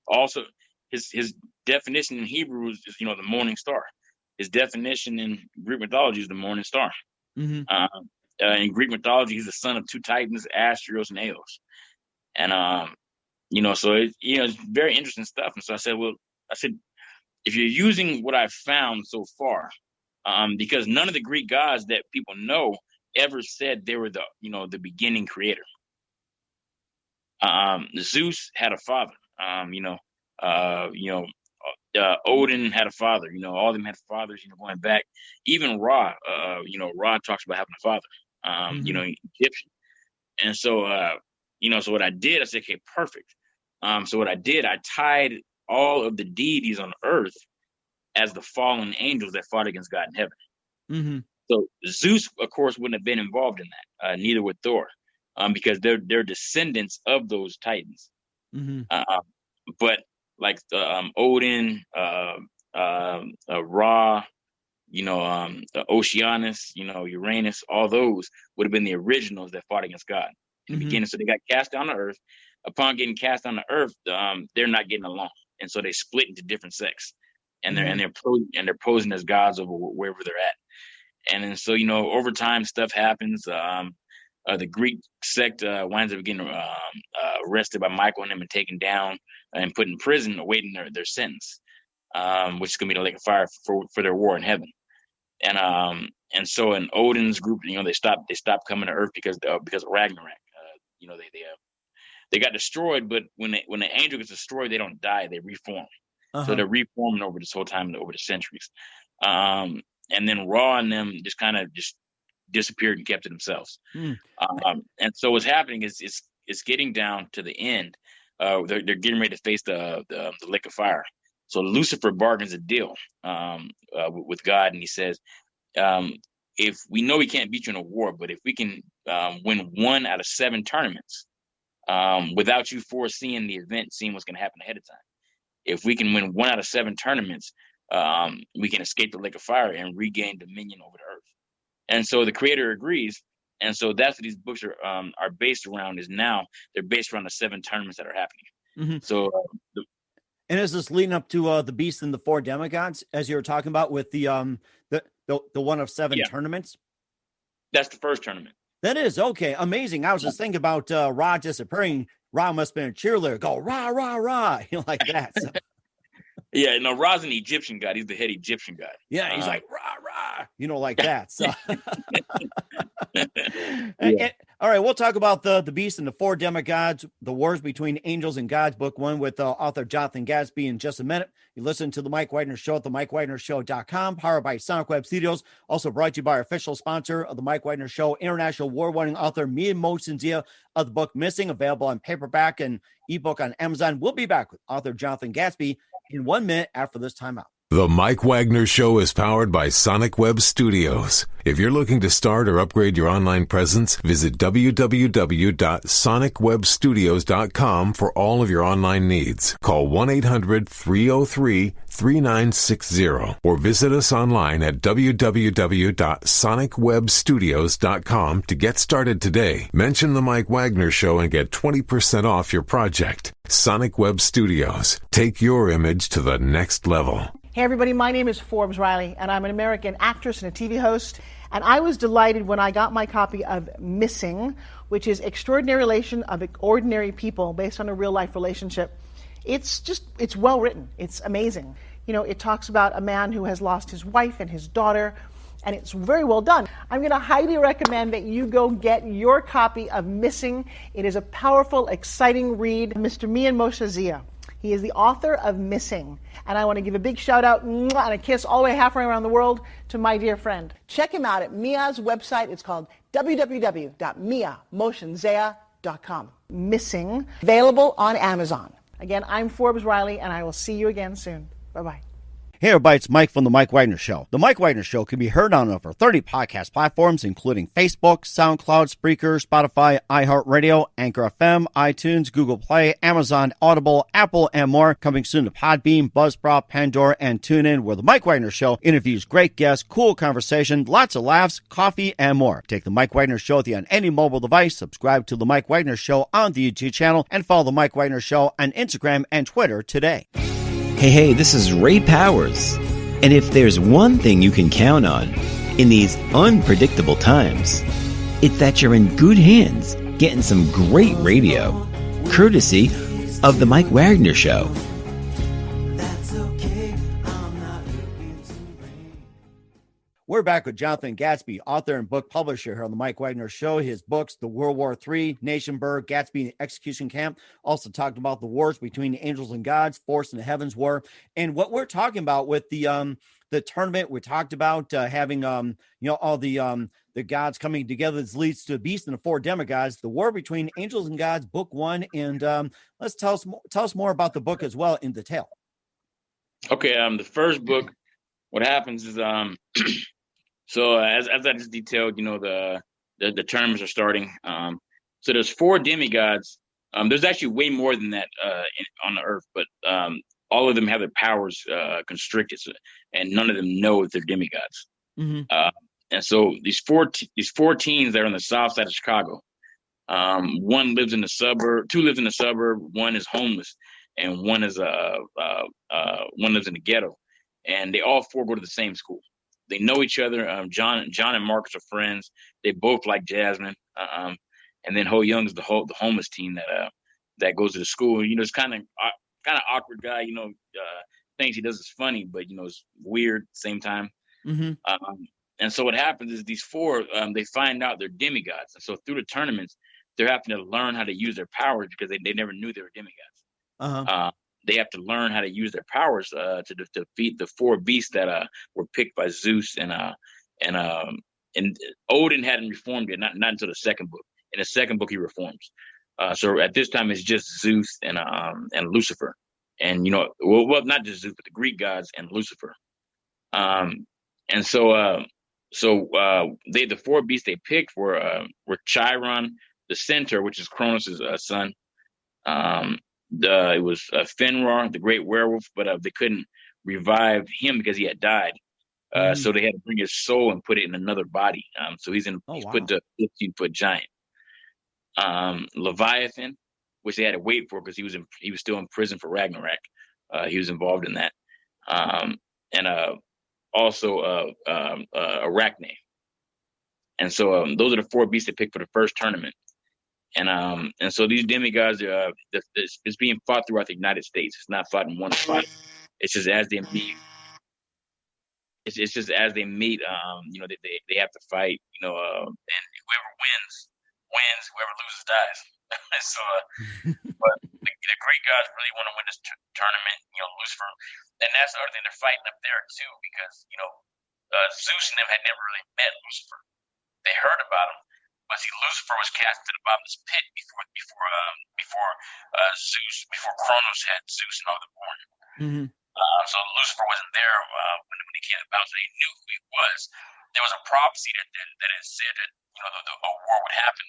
Also, his definition in Hebrew is, the morning star. His definition in Greek mythology is the morning star. In Greek mythology, he's the son of two titans, Astrios and Eos. And, so it's very interesting stuff. And so I said, if you're using what I've found so far, because none of the Greek gods that people know ever said they were the beginning creator. Zeus had a father. Odin had a father. All of them had fathers. Going back, even Ra. Ra talks about having a father. Egyptian. And so, so what I did, I said, okay, perfect. So what I did, I tied all of the deities on earth as the fallen angels that fought against God in heaven. So Zeus, of course, wouldn't have been involved in that. Neither would Thor, because they're descendants of those titans. But like Odin, Ra, Oceanus, Uranus, all those would have been the originals that fought against God in the beginning. So they got cast down to earth. Upon getting cast down to earth, they're not getting along, and so they split into different sects, and they're posing as gods over wherever they're at. And then so over time stuff happens. The Greek sect winds up getting arrested by Michael and them and taken down and put in prison, awaiting their sentence, which is going to be the lake of fire for their war in heaven. And so in Odin's group, they stopped coming to Earth because of Ragnarok. They got destroyed, but when the angel gets destroyed, they don't die; they reform. So they're reforming over this whole time, over the centuries. And then Ra and them just kind of just disappeared and kept to themselves. And so what's happening is it's getting down to the end. They're getting ready to face the lake of fire. So Lucifer bargains a deal with God, and he says, if we know we can't beat you in a war, but if we can win 1 out of 7 tournaments without you foreseeing the event, seeing what's going to happen ahead of time, if we can win 1 out of 7 tournaments, we can escape the lake of fire and regain dominion over the earth. And so the creator agrees. And so that's what these books are based around. Is now they're based around the 7 tournaments that are happening. So, and is this leading up to the Beast and the 4 Demigods, as you were talking about with the 1 of 7 tournaments? That's the first tournament. That is okay, amazing. I was just thinking about Ra disappearing. Ra must have been a cheerleader. Go rah rah rah, like that. So. Yeah, no, Ra's an Egyptian god. He's the head Egyptian god. Yeah, he's like rah rah, like that. So, all right, we'll talk about the Beast and the 4 Demigods, the wars between angels and gods, book 1 with author Jonathan Gatsby in just a minute. You listen to the Mike Wagner Show at themikewagnershow.com, powered by Sonic Web Studios. Also brought to you by our official sponsor of the Mike Wagner Show, international award-winning author Mia Mosinzia of the book Missing, available on paperback and ebook on Amazon. We'll be back with author Jonathan Gatsby in 1 minute after this timeout. The Mike Wagner Show is powered by Sonic Web Studios. If you're looking to start or upgrade your online presence, visit www.sonicwebstudios.com for all of your online needs. Call 1-800-303-3960 or visit us online at www.sonicwebstudios.com to get started today. Mention the Mike Wagner Show and get 20% off your project. Sonic Web Studios. Take your image to the next level. Hey everybody, my name is Forbes Riley, and I'm an American actress and a TV host. And I was delighted when I got my copy of Missing, which is Extraordinary Relation of Ordinary People based on a real-life relationship. It's well written. It's amazing. It talks about a man who has lost his wife and his daughter, and it's very well done. I'm going to highly recommend that you go get your copy of Missing. It is a powerful, exciting read. Mr. Mian Moshazia. He is the author of Missing. And I want to give a big shout out and a kiss all the way halfway around the world to my dear friend. Check him out at Mia's website. It's called www.miamotionzea.com. Missing, available on Amazon. Again, I'm Forbes Riley, and I will see you again soon. Bye-bye. Hey everybody, it's Mike from The Mike Wagner Show. The Mike Wagner Show can be heard on over 30 podcast platforms, including Facebook, SoundCloud, Spreaker, Spotify, iHeartRadio, Anchor FM, iTunes, Google Play, Amazon, Audible, Apple, and more. Coming soon to Podbean, Buzzsprout, Pandora, and TuneIn, where The Mike Wagner Show interviews great guests, cool conversation, lots of laughs, coffee, and more. Take The Mike Wagner Show with you on any mobile device. Subscribe to The Mike Wagner Show on the YouTube channel, and follow The Mike Wagner Show on Instagram and Twitter today. Hey, this is Ray Powers. And if there's one thing you can count on in these unpredictable times, it's that you're in good hands getting some great radio, courtesy of The Mike Wagner Show. We're back with Jonathan Gatsby, author and book publisher here on the Mike Wagner Show. His books, The World War III, Nationburg, Gatsby and the Execution Camp, also talked about the wars between the angels and gods, Force and the Heavens War. And what we're talking about with the tournament, we talked about having all the gods coming together. This leads to Beast and the Four Demigods, the war between angels and gods, book 1. And let's tell us more about the book as well in detail. Okay, the first book, what happens is so as I just detailed, the tournaments are starting. So there's 4 demigods. There's actually way more than that on the earth, but all of them have their powers constricted, and none of them know that they're demigods. Mm-hmm. And so these four teens that are on the south side of Chicago. One lives in the suburb, 2 lives in the suburb, 1 is homeless, and one lives in the ghetto. And they all 4 go to the same school. They know each other. John and Marcus are friends. They both like Jasmine. And then Ho Young is the homeless teen that goes to the school. It's kind of awkward guy. Things he does is funny, but it's weird at the same time. Mm-hmm. And so what happens is these 4 they find out they're demigods, and so through the tournaments they're having to learn how to use their powers because they never knew they were demigods. Uh-huh. They have to learn how to use their powers to defeat the 4 beasts that were picked by Zeus, and Odin hadn't reformed yet, not until the second book. In the second book, he reforms. So at this time, it's just Zeus and Lucifer, and not just Zeus, but the Greek gods and Lucifer. And so the 4 beasts they picked were Chiron, the centaur, which is Cronus' son. It was Fenrir, the great werewolf, but they couldn't revive him because he had died. So they had to bring his soul and put it in another body. So he's put to 15-foot giant. Leviathan, which they had to wait for because he was still in prison for Ragnarok. He was involved in that. And also Arachne. And so those are the 4 beasts they picked for the first tournament. And so these demigods, it's being fought throughout the United States. It's not fought in one spot. It's just as they meet. It's just as they meet. They have to fight. And whoever wins. Whoever loses dies. So, but the Greek gods really want to win this tournament. Lucifer, and that's the other thing they're fighting up there too, because Zeus and them had never really met Lucifer. They heard about him. But see, Lucifer was cast to the bottomless pit before Cronus had Zeus and all them born. Mm-hmm. So Lucifer wasn't there when he came about, so they knew who he was. There was a prophecy that had said that the war would happen,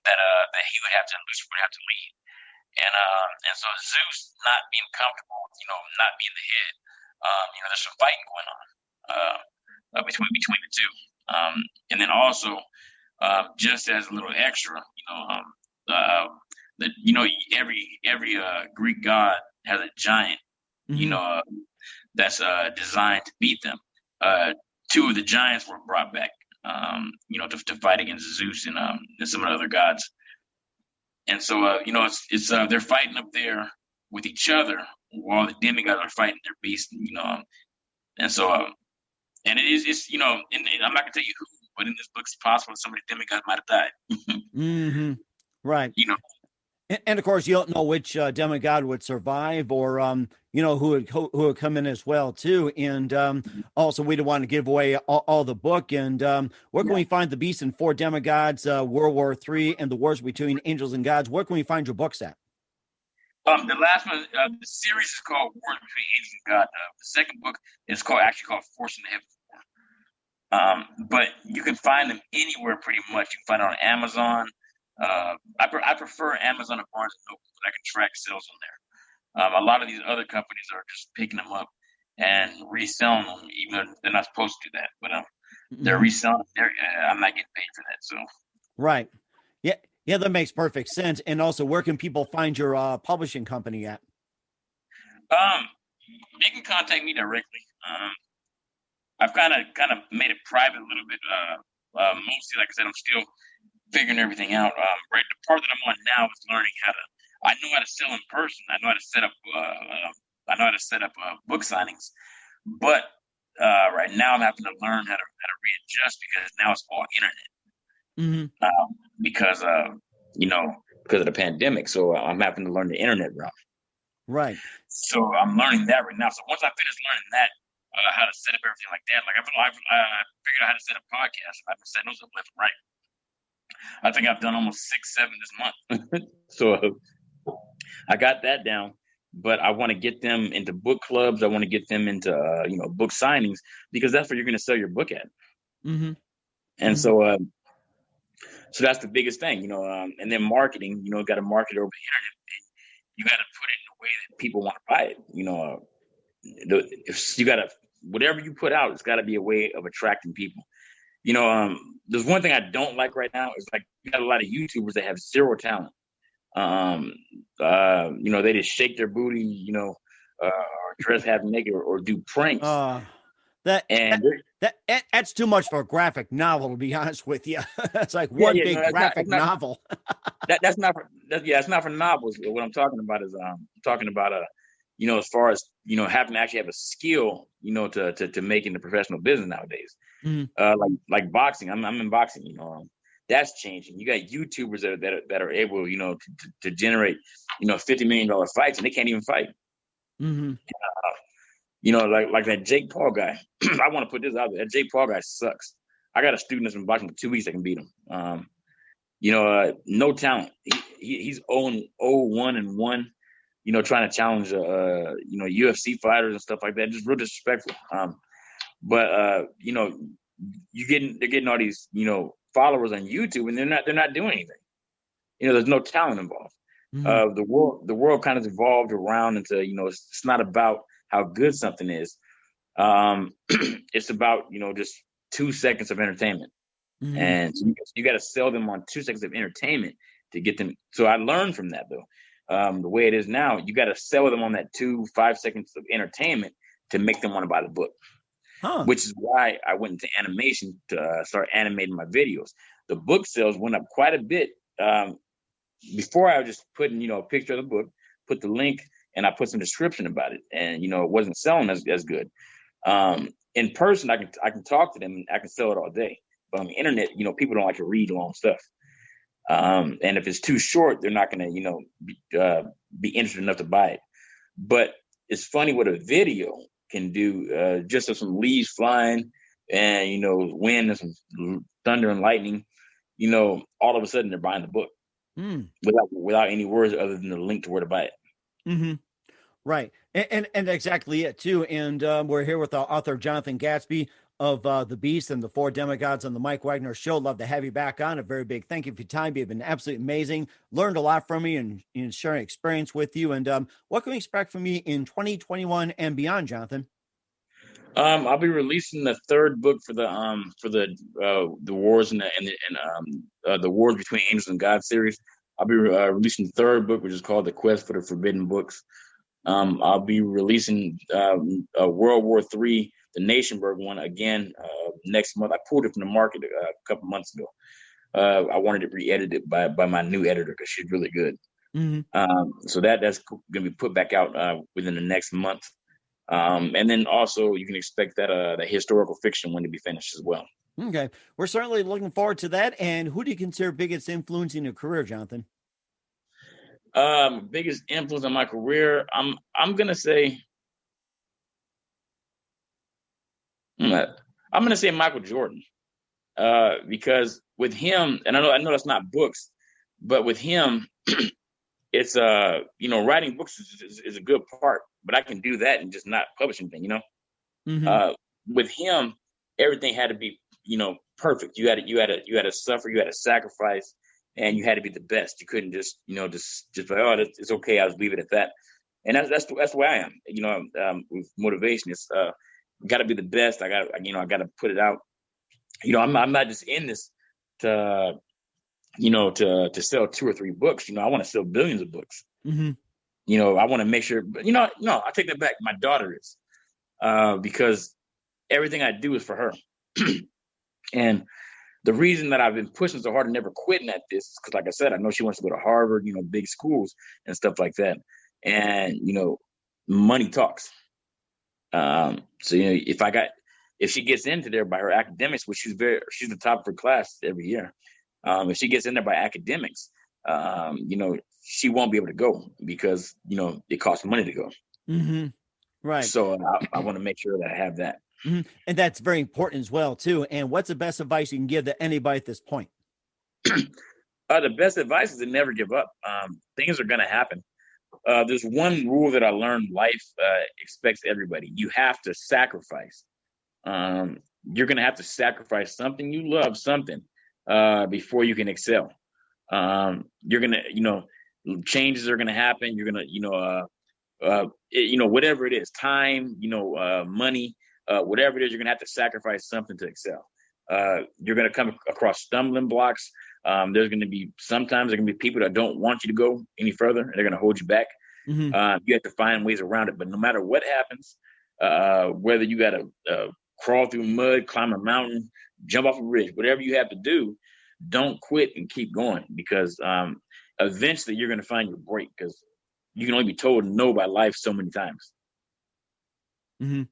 that Lucifer would have to lead, and so Zeus not being comfortable, not being the head, there's some fighting going on between the two, and then also. Just as a little extra, every Greek god has a giant, that's designed to beat them. 2 of the giants were brought back, to fight against Zeus and some of the other gods. And so, it's they're fighting up there with each other while the demigods are fighting their beasts, and so, and it's and I'm not gonna tell you who. But in this book, it's possible some of the demigods might have died. Mm-hmm. Right. And of course, you don't know which demigod would survive, or who would come in as well too. And also, we don't want to give away all the book. And where can we find the Beast and Four Demigods, World War III, and the Wars Between Angels and Gods? Where can we find your books at? The last one, the series is called Wars Between Angels and God. The second book is actually called Force in the Heavenly War. But you can find them anywhere pretty much. You can find it on Amazon. I prefer Amazon and Barnes and Noble, but I can track sales on there. A lot of these other companies are just picking them up and reselling them, even though they're not supposed to do that. But they're reselling them. I'm not getting paid for that. So Right. Yeah, that makes perfect sense. And also, where can people find your publishing company at? They can contact me directly. I've kind of made it private a little bit. Mostly, like I said, I'm still figuring everything out. Right, the part that I'm on now is learning how to. I know how to sell in person. I know how to set up. Book signings, but right now I'm having to learn how to readjust because now it's all internet. Because of the pandemic, so I'm having to learn the internet route. Right. So I'm learning that right now. So once I finish learning that, how to set up everything like that, like I figured out how to set up podcasts. I've been setting those up left and right. I think I've done almost 6-7 this month. So I got that down, but I want to get them into book clubs. I want to get them into book signings, because that's where you're going to sell your book at. And so that's the biggest thing, and then marketing, got to market over the internet. And you got to put it in a way that people want to buy it. If you got to, whatever you put out, it's got to be a way of attracting people. There's one thing I don't like right now is like you got a lot of YouTubers that have zero talent. They just shake their booty, or dress half naked or do pranks. That's too much for a graphic novel, to be honest with you. That's like one big graphic novel. That's not for novels. What I'm talking about is as far as having to actually have a skill, to make in the professional business nowadays. Like boxing. I'm in boxing. That's changing. You got YouTubers that are able, to generate, $50 million fights, and they can't even fight. Like that Jake Paul guy. I want to put this out there. That Jake Paul guy sucks. I got a student that's been boxing for 2 weeks that can beat him. No talent. He's 0-1-1. Trying to challenge UFC fighters and stuff like that. Just real disrespectful. They're getting all these followers on YouTube, and they're not doing anything. There's no talent involved. The world kind of evolved around into it's not about how good something is. It's about just 2 seconds of entertainment, and so you got to sell them on 2 seconds of entertainment to get them. So I learned from that though. The way it is now, you got to sell them on that 5 seconds of entertainment to make them want to buy the book. Which is why I went into animation to start animating my videos. The book sales went up quite a bit. Before I was just putting a picture of the book, put the link, and I put some description about it, and it wasn't selling as good. In person, I can talk to them and I can sell it all day. But on the internet, people don't like to read long stuff. And if it's too short, they're not going to be interested enough to buy it. But it's funny what a video can do. Just with some leaves flying and wind and some thunder and lightning, all of a sudden they're buying the book without any words other than the link to where to buy it. Right. And exactly it too. And we're here with the author Jonathan Gatsby of The Beast and the Four Demigods on the Mike Wagner Show. Love to have you back on. A very big thank you for your time. You've been absolutely amazing. Learned a lot from you and sharing experience with you. And what can we expect from you in 2021 and beyond, Jonathan? I'll be releasing the third book for the wars and the Wars Between Angels and God series. I'll be releasing the third book, which is called The Quest for the Forbidden Books. I'll be releasing World War III, the Nationburg one, again next month. I pulled it from the market a couple months ago. I wanted it re-edited by my new editor because she's really good. So that's going to be put back out within the next month. And then also you can expect that the historical fiction one to be finished as well. Okay. We're certainly looking forward to that. And who do you consider biggest influence in your career, Jonathan? Biggest influence on my career, I'm gonna say, Michael Jordan, because with him, and I know that's not books, but with him, it's writing books is a good part, but I can do that and just not publish anything, with him, everything had to be, perfect. You had to suffer, you had to sacrifice, and you had to be the best. You couldn't just be like, oh, it's okay, I'll just leave it at that. And that's the way I am. With motivation, it's got to be the best. I got to put it out. I'm not just in this to sell 2 or 3 books. I want to sell billions of books. Mm-hmm. I want to make sure, but no, I take that back. My daughter is, because everything I do is for her. And the reason that I've been pushing so hard and never quitting at this is because, like I said, I know she wants to go to Harvard, big schools and stuff like that. And, money talks. So, if she gets into there by her academics, which she's the top of her class every year. If she gets in there by academics, she won't be able to go because, it costs money to go. Mm-hmm. Right. So I want to make sure that I have that. Mm-hmm. And that's very important as well, too. And what's the best advice you can give to anybody at this point? The best advice is to never give up. Things are going to happen. There's one rule that I learned life expects everybody. You have to sacrifice. You're going to have to sacrifice something you love, before you can excel. You're going to, changes are going to happen. You're going to, whatever it is, time, money, whatever it is, you're going to have to sacrifice something to excel. You're going to come across stumbling blocks. There's going to be people that don't want you to go any further, and they're going to hold you back. Mm-hmm. You have to find ways around it. But no matter what happens, whether you got to crawl through mud, climb a mountain, jump off a ridge, whatever you have to do, don't quit and keep going, because eventually you're going to find your break, because you can only be told no by life so many times. Mm-hmm.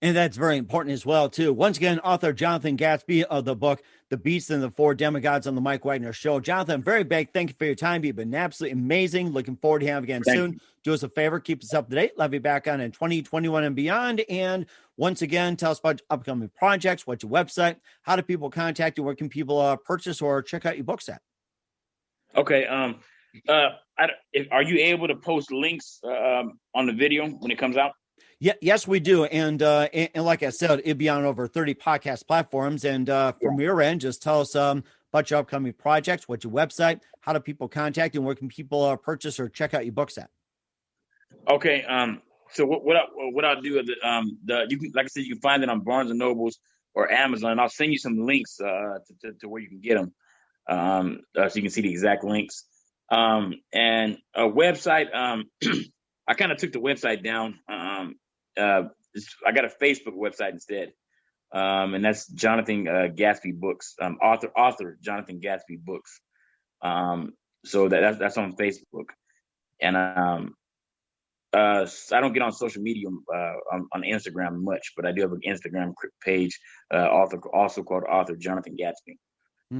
And that's very important as well, too. Once again, author Jonathan Gatsby of the book, The Beast and the 4 Demigods on the Mike Wagner Show. Jonathan, very big thank you for your time. You've been absolutely amazing. Looking forward to having you again soon. Do us a favor, keep us up to date. Love you back on in 2021 and beyond. And once again, tell us about upcoming projects, what's your website, how do people contact you, where can people purchase or check out your books at? Okay. Are you able to post links on the video when it comes out? Yeah, yes, we do. And like I said, it'd be on over 30 podcast platforms. And from your end, just tell us about your upcoming projects, what's your website, how do people contact you, and where can people purchase or check out your books at? Okay. So what I'll do is you can, like I said, you can find it on Barnes and Nobles or Amazon. I'll send you some links to where you can get them, so you can see the exact links. And a website. I kind of took the website down. I got a Facebook website instead, and that's Jonathan Gatsby Books. Author Jonathan Gatsby Books. So that's on Facebook, and I don't get on social media on Instagram much, but I do have an Instagram page, also called Author Jonathan Gatsby.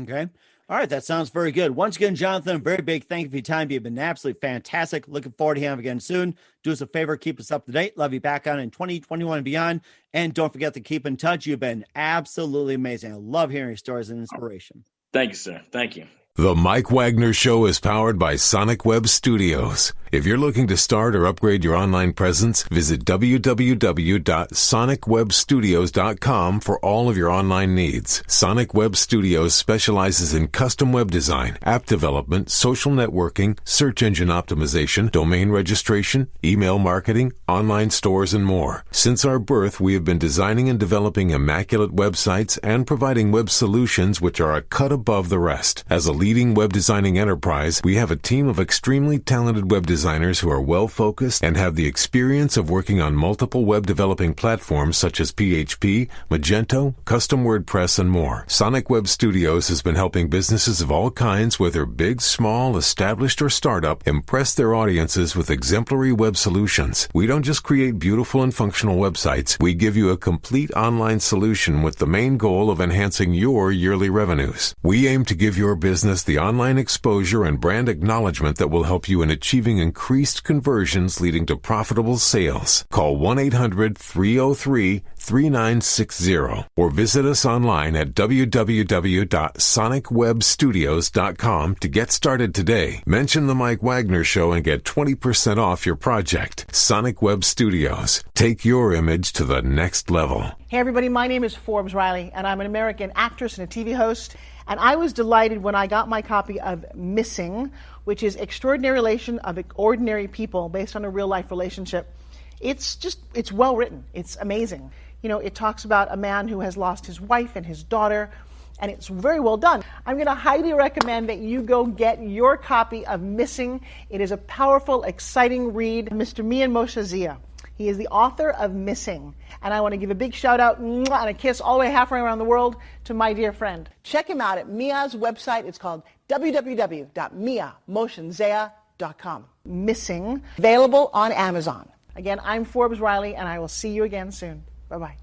Okay. All right. That sounds very good. Once again, Jonathan, a very big thank you for your time. You've been absolutely fantastic. Looking forward to having you again soon. Do us a favor. Keep us up to date. Love you back on in 2021 and beyond. And don't forget to keep in touch. You've been absolutely amazing. I love hearing your stories and inspiration. Thank you, sir. Thank you. The Mike Wagner Show is powered by Sonic Web Studios. If you're looking to start or upgrade your online presence, visit www.sonicwebstudios.com for all of your online needs. Sonic Web Studios specializes in custom web design, app development, social networking, search engine optimization, domain registration, email marketing, online stores, and more. Since our birth, we have been designing and developing immaculate websites and providing web solutions which are a cut above the rest. As a leading web designing enterprise, we have a team of extremely talented web designers designers who are well-focused and have the experience of working on multiple web developing platforms such as PHP, Magento, Custom WordPress, and more. Sonic Web Studios has been helping businesses of all kinds, whether big, small, established, or startup, impress their audiences with exemplary web solutions. We don't just create beautiful and functional websites. We give you a complete online solution with the main goal of enhancing your yearly revenues. We aim to give your business the online exposure and brand acknowledgement that will help you in achieving increased conversions leading to profitable sales. Call 1-800-303-3960 or visit us online at www.sonicwebstudios.com to get started today. Mention the Mike Wagner Show and get 20% off your project. Sonic Web Studios. Take your image to the next level. Hey everybody, my name is Forbes Riley, and I'm an American actress and a TV host. And I was delighted when I got my copy of Missing, which is Extraordinary Relation of Ordinary People based on a real-life relationship. It's well written. It's amazing. You know, it talks about a man who has lost his wife and his daughter, and it's very well done. I'm going to highly recommend that you go get your copy of Missing. It is a powerful, exciting read. Mr. Mian Moshe Zia. He is the author of Missing. And I want to give a big shout out and a kiss all the way halfway around the world to my dear friend. Check him out at Mia's website. It's called www.miamotionzea.com. Missing. Available on Amazon. Again, I'm Forbes Riley, and I will see you again soon. Bye-bye.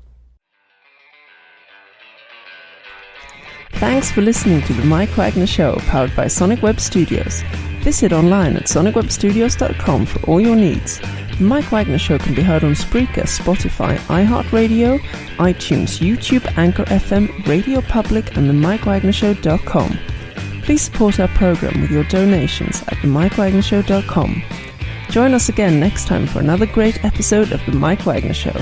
Thanks for listening to the Mike Wagner Show, powered by Sonic Web Studios. Visit online at sonicwebstudios.com for all your needs. The Mike Wagner Show can be heard on Spreaker, Spotify, iHeartRadio, iTunes, YouTube, Anchor FM, Radio Public, and themikewagnershow.com. Please support our program with your donations at themikewagnershow.com. Join us again next time for another great episode of The Mike Wagner Show.